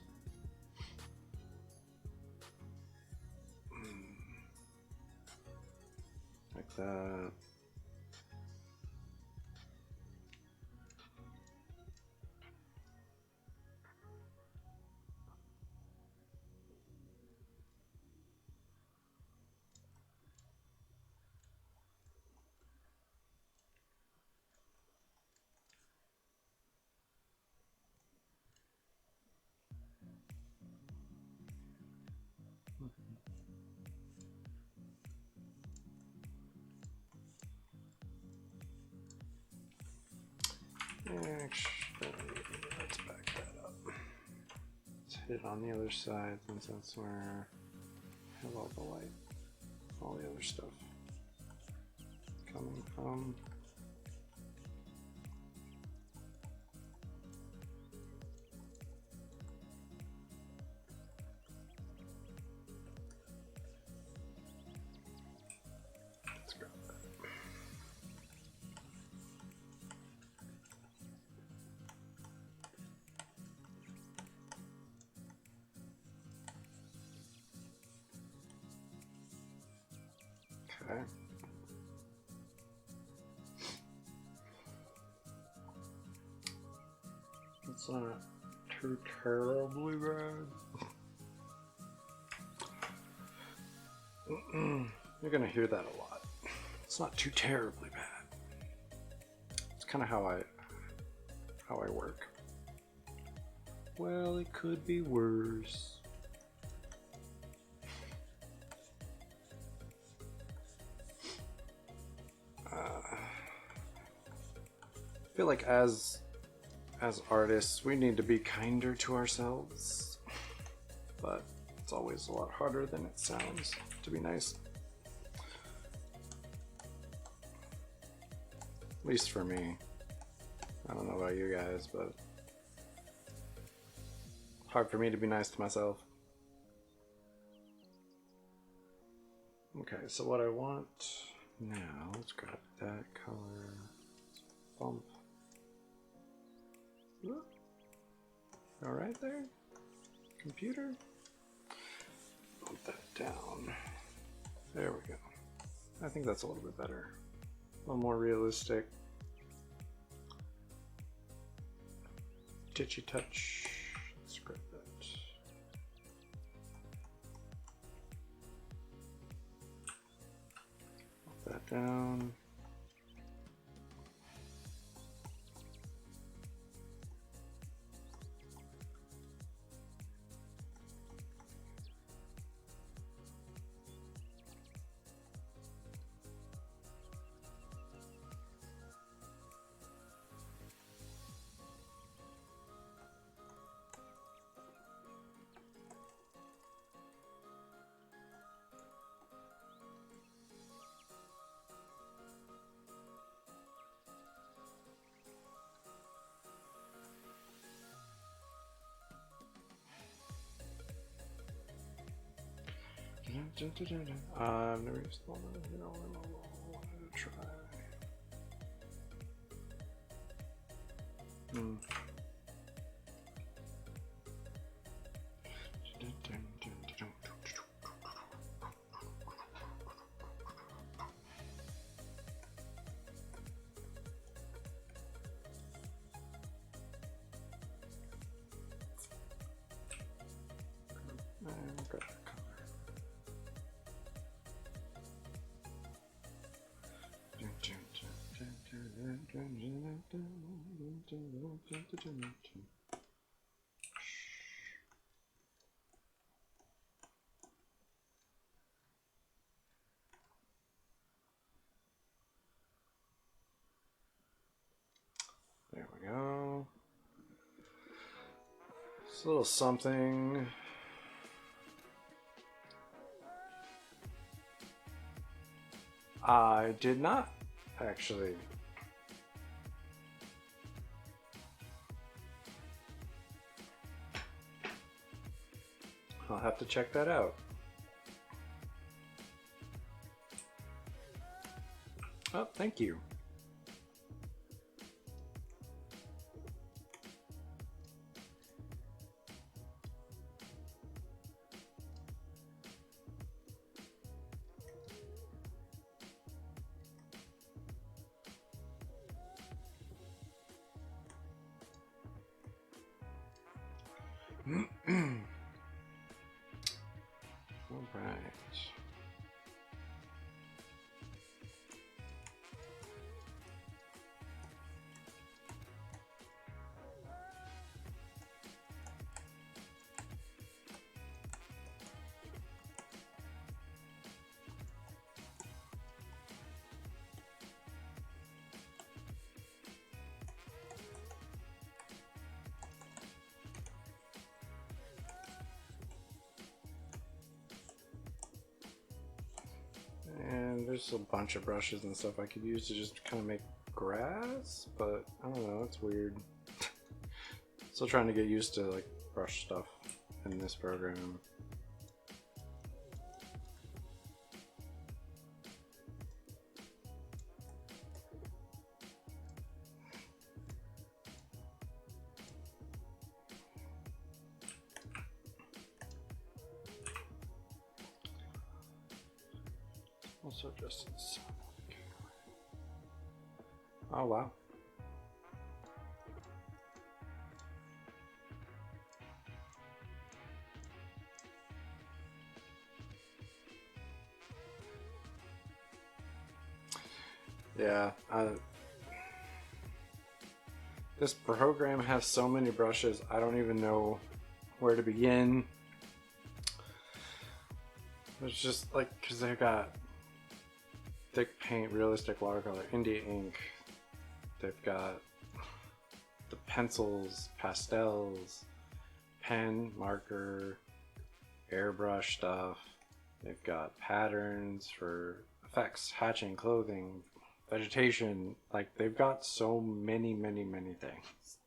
Like that. Actually, let's back that up. Let's hit it on the other side since that's where I have all the light, all the other stuff coming from. Let's grab that. Okay. It's not too terribly bad. You're gonna hear that a lot. It's not too terribly bad. It's kind of how I work. Well, it could be worse. I feel like as artists, we need to be kinder to ourselves, but it's always a lot harder than it sounds to be nice. At least for me. I don't know about you guys, but hard for me to be nice to myself. Okay, so what I want now, let's grab that color. Let's bump. All right there, computer. Bump that down. There we go. I think that's a little bit better. A little more realistic. Titchy touch. Let's grab that. Bump that down. I've never used one. I wanted to try. There we go. It's a little something. I did not actually. I'll have to check that out. Oh, thank you. All right. And there's a bunch of brushes and stuff I could use to just kind of make grass, but I don't know, it's weird. Still trying to get used to like brush stuff in this program. Also just Sonic. Oh wow. Yeah, this program has so many brushes, I don't even know where to begin. It's just like, because they've got thick paint, realistic watercolor, indie ink, they've got the pencils, pastels, pen, marker, airbrush stuff, they've got patterns for effects, hatching, clothing, vegetation, like they've got so many things.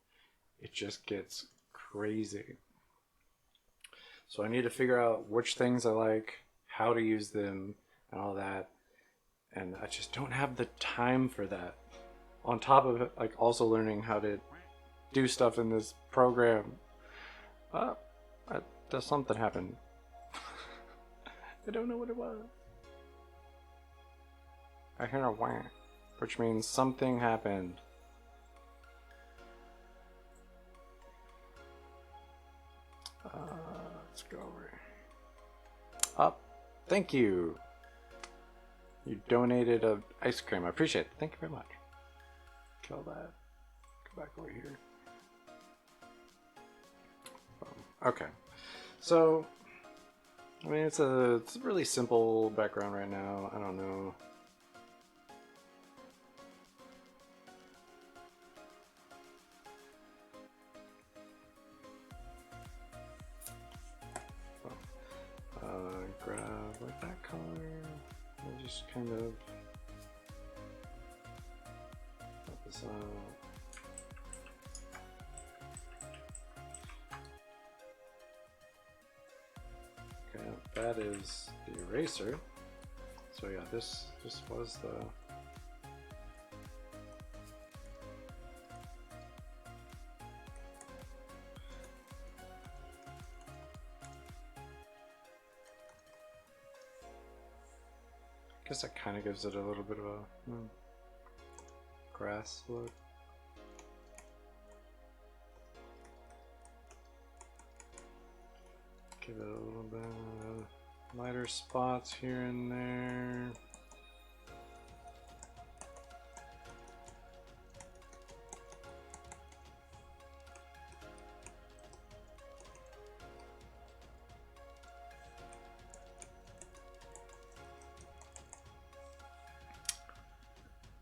It just gets crazy. So I need to figure out which things I like, how to use them, and all that. And I just don't have the time for that. On top of it, like also learning how to do stuff in this program. Does something happen? I don't know what it was. I hear a wah, which means something happened. Let's go over here. Up. Thank you. You donated an ice cream. I appreciate it. Thank you very much. Kill that. Go back over here. Okay. So, I mean, it's a really simple background right now. I don't know. Grab like that color. And just kind of help this out. Okay. that is the eraser. So yeah, this was the I guess that kind of gives it a little bit of a grass look. Give it a little bit of lighter spots here and there.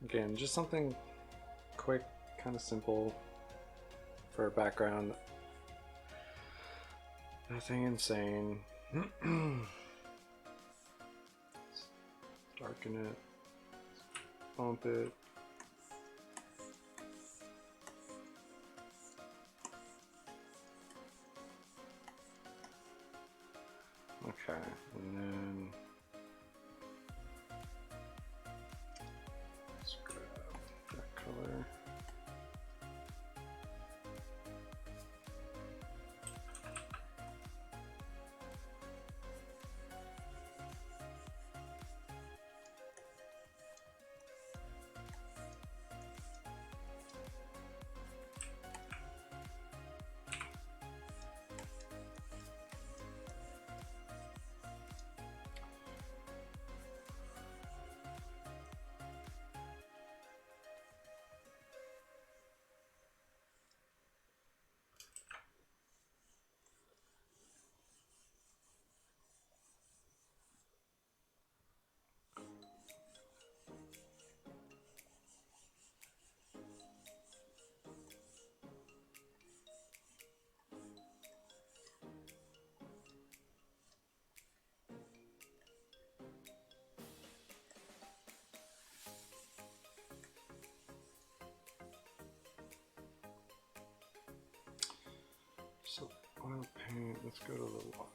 Again, just something quick, kind of simple for a background. Nothing insane. Darken it, bump it. Okay, and then let's grab that color. So oil paint, let's go to the watercolor.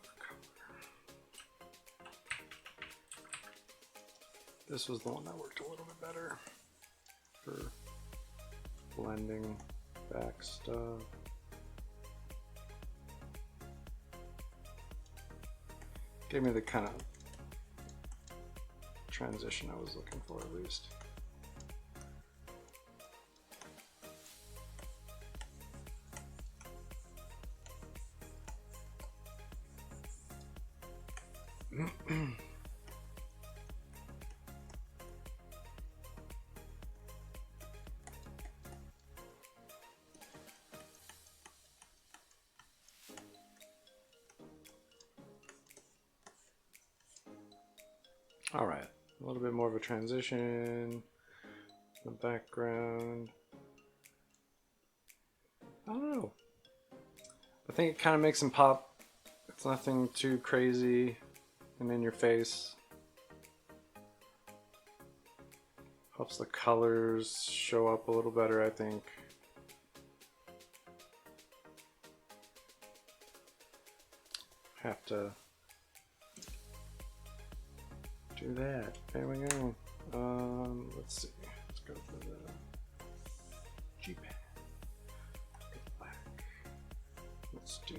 This was the one that worked a little bit better for blending back stuff. Gave me the kind of transition I was looking for, at least. All right, a little bit more of a transition, the background. I don't know. I think it kind of makes them pop. It's nothing too crazy and in your face. Helps the colors show up a little better, I think. Have to do that. There we go. Let's see. Let's go for the G-pad. Black. Let's do.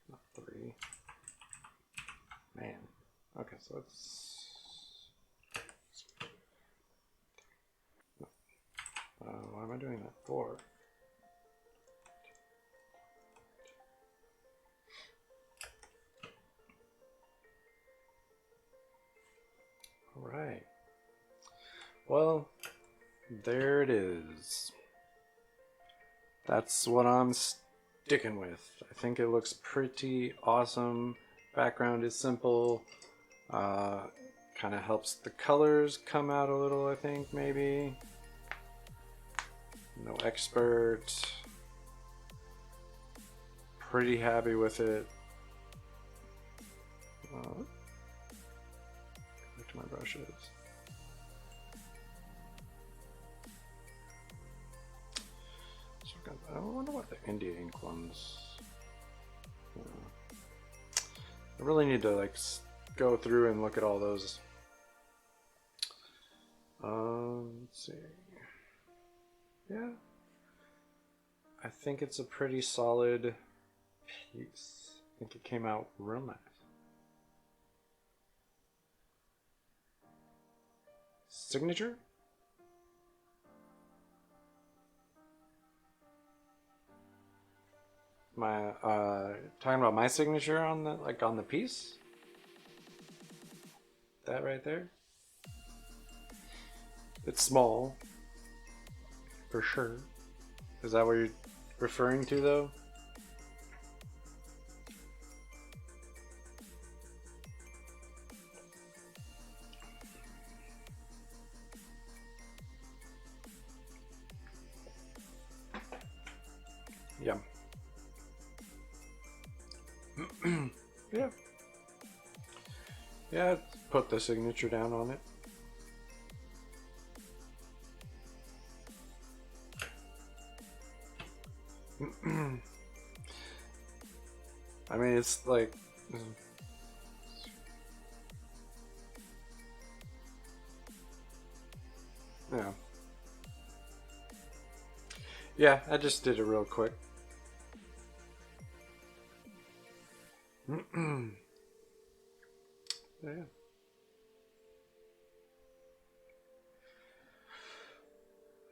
Not 3. Man. Okay, so let's. Why am I doing that for? All right. Well, there it is. That's what I'm sticking with. I think it looks pretty awesome. Background is simple. Kind of helps the colors come out a little, I think, maybe. No expert. Pretty happy with it. Back to my brushes. So I wonder what the India ink ones. I really need to like go through and look at all those. Let's see. Yeah, I think it's a pretty solid piece. I think it came out real nice. Signature? My talking about my signature on the on the piece? That right there? It's small. For sure. Is that what you're referring to though? Yeah. Yeah. Yeah, put the signature down on it. I mean, it's like... Yeah. Yeah, I just did it real quick. Yeah.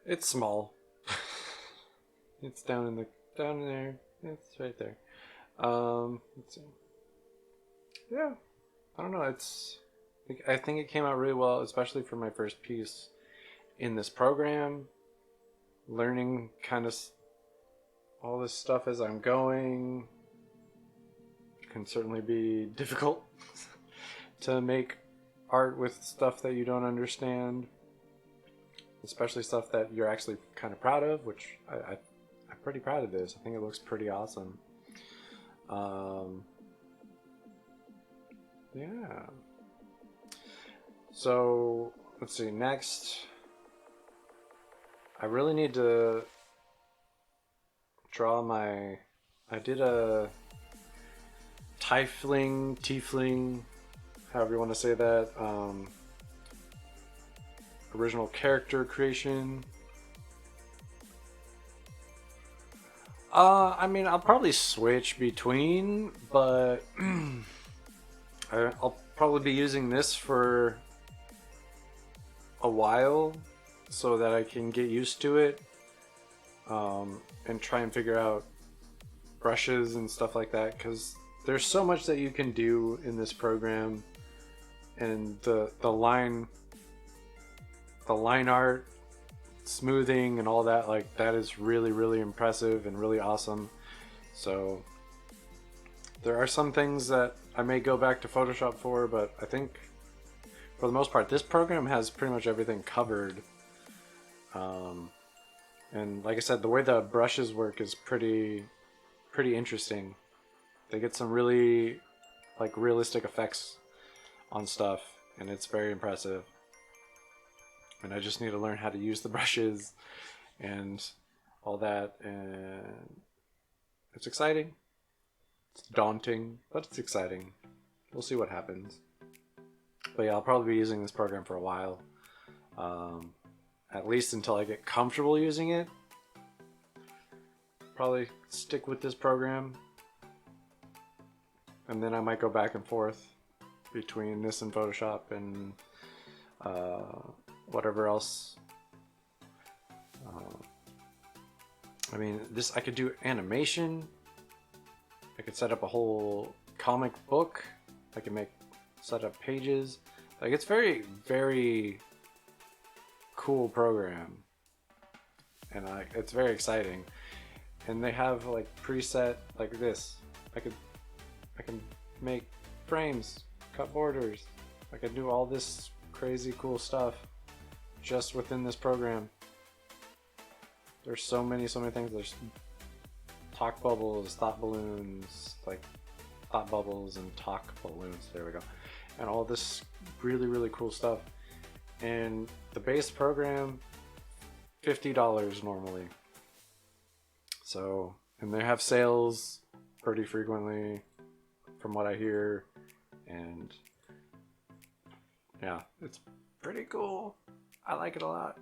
It's small. It's down there. It's right there. Let's see. Yeah, I don't know. I think it came out really well, especially for my first piece in this program. Learning kind of all this stuff as I'm going can certainly be difficult to make art with stuff that you don't understand, especially stuff that you're actually kind of proud of, which I'm pretty proud of this. I think it looks pretty awesome. Yeah. So let's see. Next, I really need to draw my. I did a tiefling, however you want to say that. Original character creation. I mean, I'll probably switch between, but I'll probably be using this for a while so that I can get used to it, and try and figure out brushes and stuff like that, because there's so much that you can do in this program, and the line art, smoothing and all that, like that is really impressive and really awesome. So there are some things that I may go back to Photoshop for, but I think for the most part this program has pretty much everything covered. And like I said, the way the brushes work is pretty interesting. They get some really like realistic effects on stuff, and it's very impressive. And I just need to learn how to use the brushes and all that, and it's exciting. It's daunting, but it's exciting. We'll see what happens. But yeah, I'll probably be using this program for a while. At least until I get comfortable using it. Probably stick with this program. And then I might go back and forth between this and Photoshop and whatever else. I mean, I could do animation. I could set up a whole comic book. I can set up pages. Like, it's very cool program, and it's very exciting. And they have like preset like this. I can make frames, cut borders. I can do all this crazy cool stuff just within this program. There's so many things. There's talk bubbles, thought balloons, like thought bubbles and talk balloons. There we go. And all this really cool stuff. And the base program, $50 normally. So, and they have sales pretty frequently from what I hear. And yeah, it's pretty cool. I like it a lot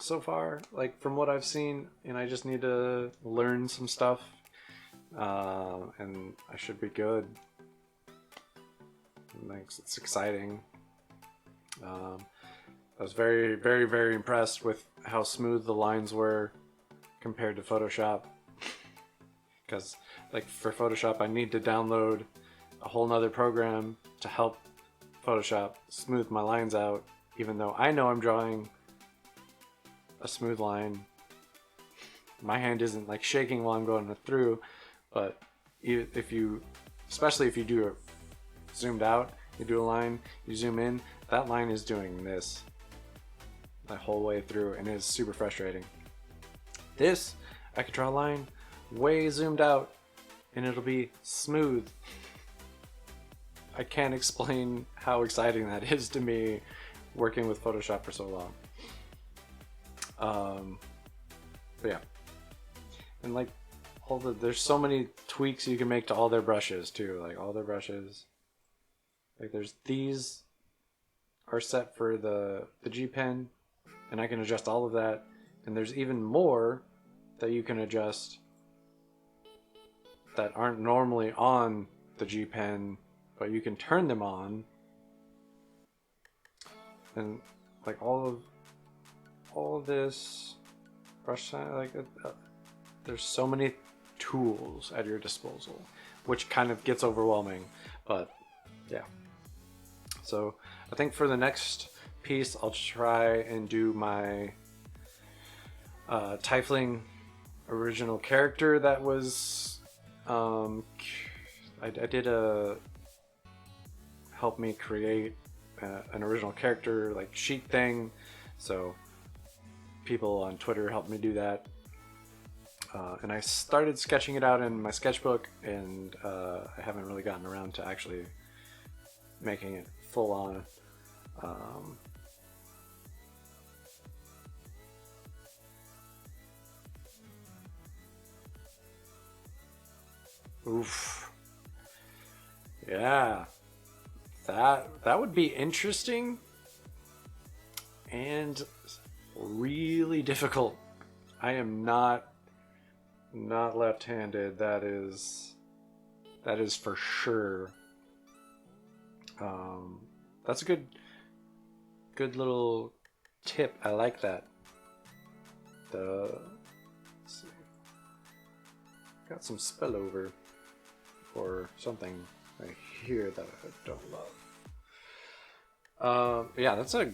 so far, like from what I've seen, and I just need to learn some stuff, and I should be good. It's exciting. I was very impressed with how smooth the lines were compared to Photoshop, because like for Photoshop I need to download a whole nother program to help Photoshop smooth my lines out, even though I know I'm drawing a smooth line. My hand isn't like shaking while I'm going through, but if you, especially if you do it zoomed out, you do a line, you zoom in, that line is doing this the whole way through, and it is super frustrating. This, I could draw a line way zoomed out and it'll be smooth. I can't explain how exciting that is to me, working with Photoshop for so long. But yeah, and like there's so many tweaks you can make to all their brushes too. Like all their brushes, like these are set for the G pen, and I can adjust all of that. And there's even more that you can adjust that aren't normally on the G pen, but you can turn them on. And like all of this brush, like there's so many tools at your disposal, which kind of gets overwhelming. But yeah, so I think for the next piece I'll try and do my Tiefling original character that was I did a help me create an original character like sheet thing, so people on Twitter helped me do that, and I started sketching it out in my sketchbook, and I haven't really gotten around to actually making it full on. Oof. Yeah. That would be interesting and really difficult. I am not left-handed. That is for sure. That's a good little tip. I like that. Let's see. Got some spillover or something right here that I don't love. Yeah, it's a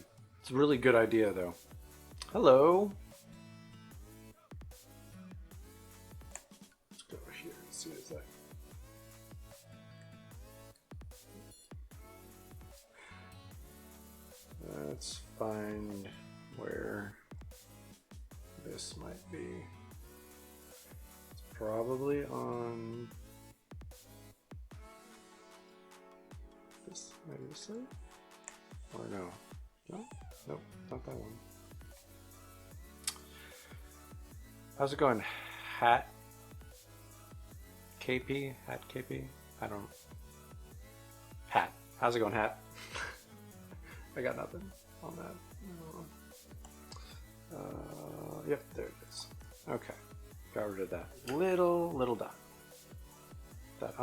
really good idea though. Hello. Let's go over here and see what's that. Let's find where this might be. It's probably on this, maybe this side? Or no? No? Nope, not that one. How's it going? Hat KP? Hat KP? I don't. Hat. How's it going, Hat? I got nothing on that. Yep, there it is. Okay, got rid of that little dot. That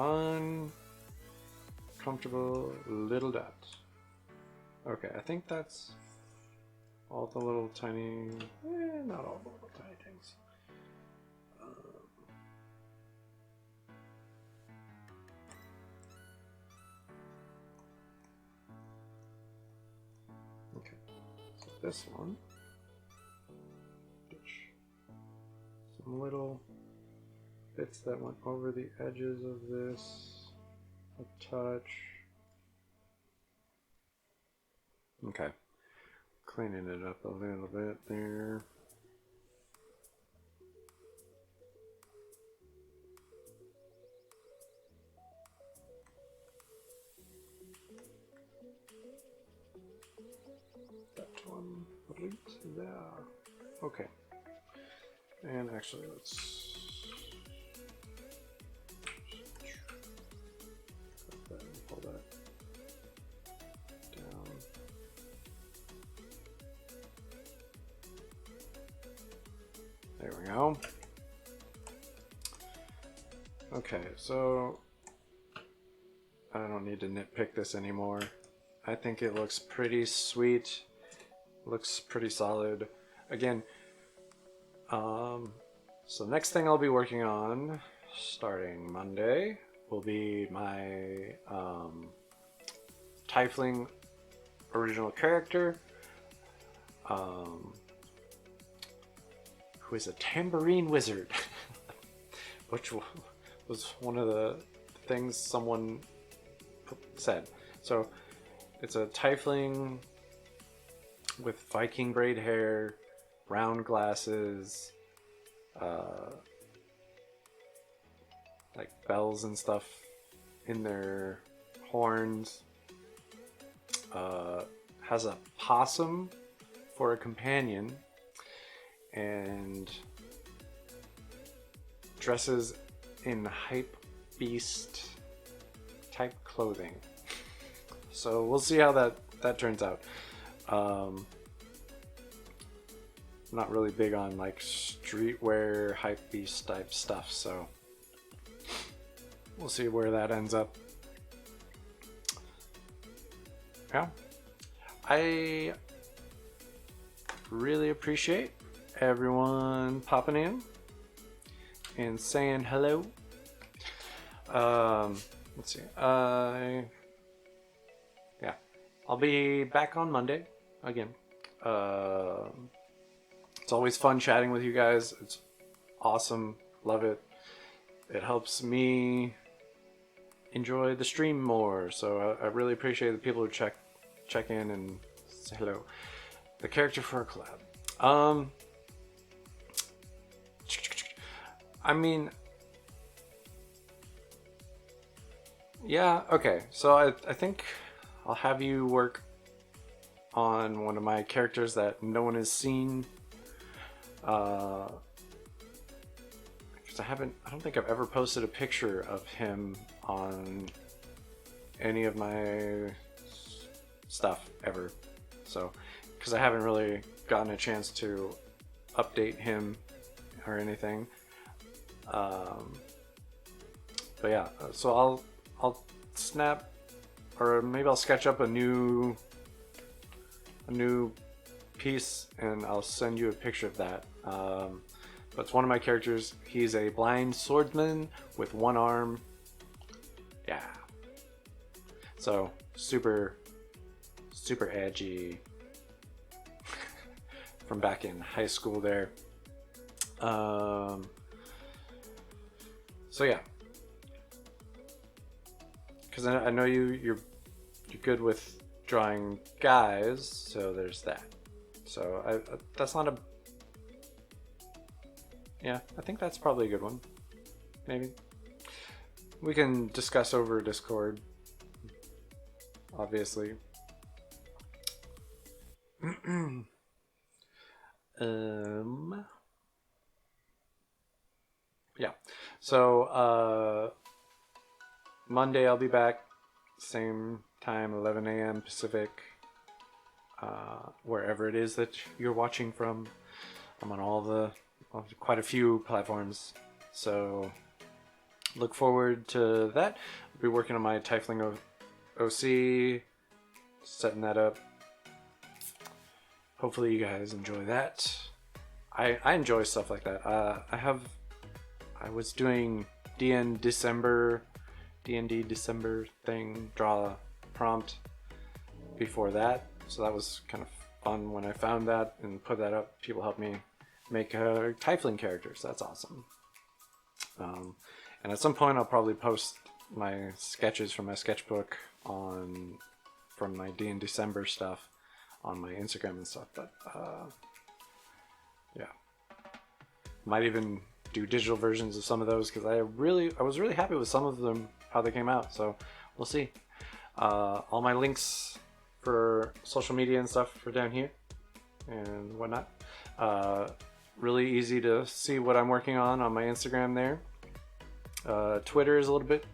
uncomfortable little dot. Okay, I think that's all the little tiny, not all the little tiny things. Okay, so this one, some little bits that went over the edges of this, a touch. Okay, cleaning it up a little bit there. That one right there. Okay. And actually, let's cut that and pull that down. There we go. Okay, so I don't need to nitpick this anymore. I think it looks pretty sweet. Looks pretty solid. Again, so next thing I'll be working on, starting Monday, will be my Tiefling original character, who is a tambourine wizard, which was one of the things someone said. So it's a Tiefling with Viking braid hair, round glasses, like bells and stuff in their horns, has a possum for a companion, and dresses in hype beast type clothing. So we'll see how that turns out. Not really big on like streetwear hype beast type stuff, so we'll see where that ends up. Yeah, I really appreciate everyone popping in and saying hello. Let's see. Yeah, I'll be back on Monday again. It's always fun chatting with you guys. It's awesome. Love it. It helps me enjoy the stream more. So I really appreciate the people who check in and say hello. The character for a collab. I mean, yeah, okay. So I think I'll have you work on one of my characters that no one has seen. Because I don't think I've ever posted a picture of him on any of my stuff ever. So, because I haven't really gotten a chance to update him or anything. But yeah, so I'll snap, or maybe I'll sketch up a new piece and I'll send you a picture of that. But it's one of my characters. He's a blind swordsman with one arm. Yeah. So super edgy from back in high school there. So yeah, because I know you're good with drawing guys, so there's that. So that's not a... Yeah, I think that's probably a good one. Maybe. We can discuss over Discord, obviously. Yeah. So, Monday I'll be back, same time, 11 a.m. Pacific, wherever it is that you're watching from. I'm on quite a few platforms, so look forward to that. I'll be working on my Tiefling OC, setting that up. Hopefully you guys enjoy that. I enjoy stuff like that. I was doing D&D December thing, draw prompt before that, so that was kind of fun when I found that and put that up. People helped me make Tiefling characters. That's awesome. And at some point I'll probably post my sketches from my sketchbook from my D&D December stuff on my Instagram and stuff, but yeah, might even do digital versions of some of those, because I was really happy with some of them, how they came out. So we'll see. All my links for social media and stuff for down here and whatnot. Really easy to see what I'm working on my Instagram there. Twitter is a little bit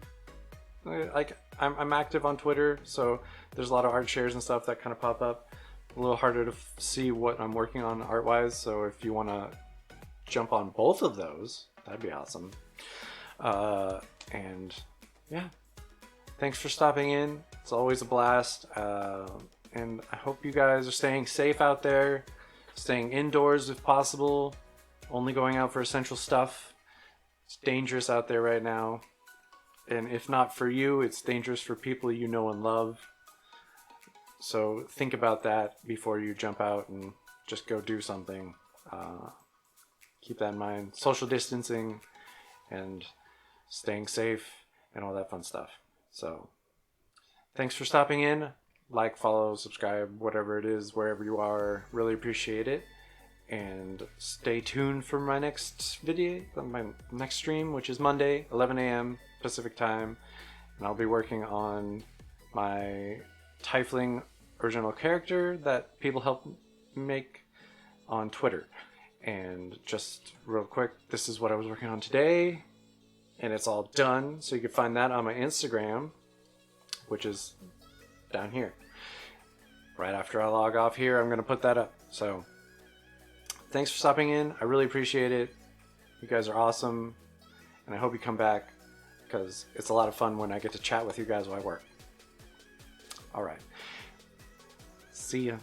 like I'm active on Twitter, so there's a lot of art shares and stuff that kind of pop up. A little harder to see what I'm working on art wise, so if you want to jump on both of those, that'd be awesome. And yeah, thanks for stopping in. It's always a blast. And I hope you guys are staying safe out there, staying indoors if possible, only going out for essential stuff. It's dangerous out there right now. And if not for you, it's dangerous for people you know and love. So think about that before you jump out and just go do something. Keep that in mind. Social distancing and staying safe and all that fun stuff. So thanks for stopping in. Like, follow, subscribe, whatever it is, wherever you are. Really appreciate it. And stay tuned for my next video, my next stream, which is Monday, 11 a.m. Pacific time. And I'll be working on my Tiefling original character that people help make on Twitter. And just real quick, this is what I was working on today. And it's all done. So you can find that on my Instagram, which is down here. Right after I log off here, I'm going to put that up. So thanks for stopping in. I really appreciate it. You guys are awesome. And I hope you come back because it's a lot of fun when I get to chat with you guys while I work. All right. See ya.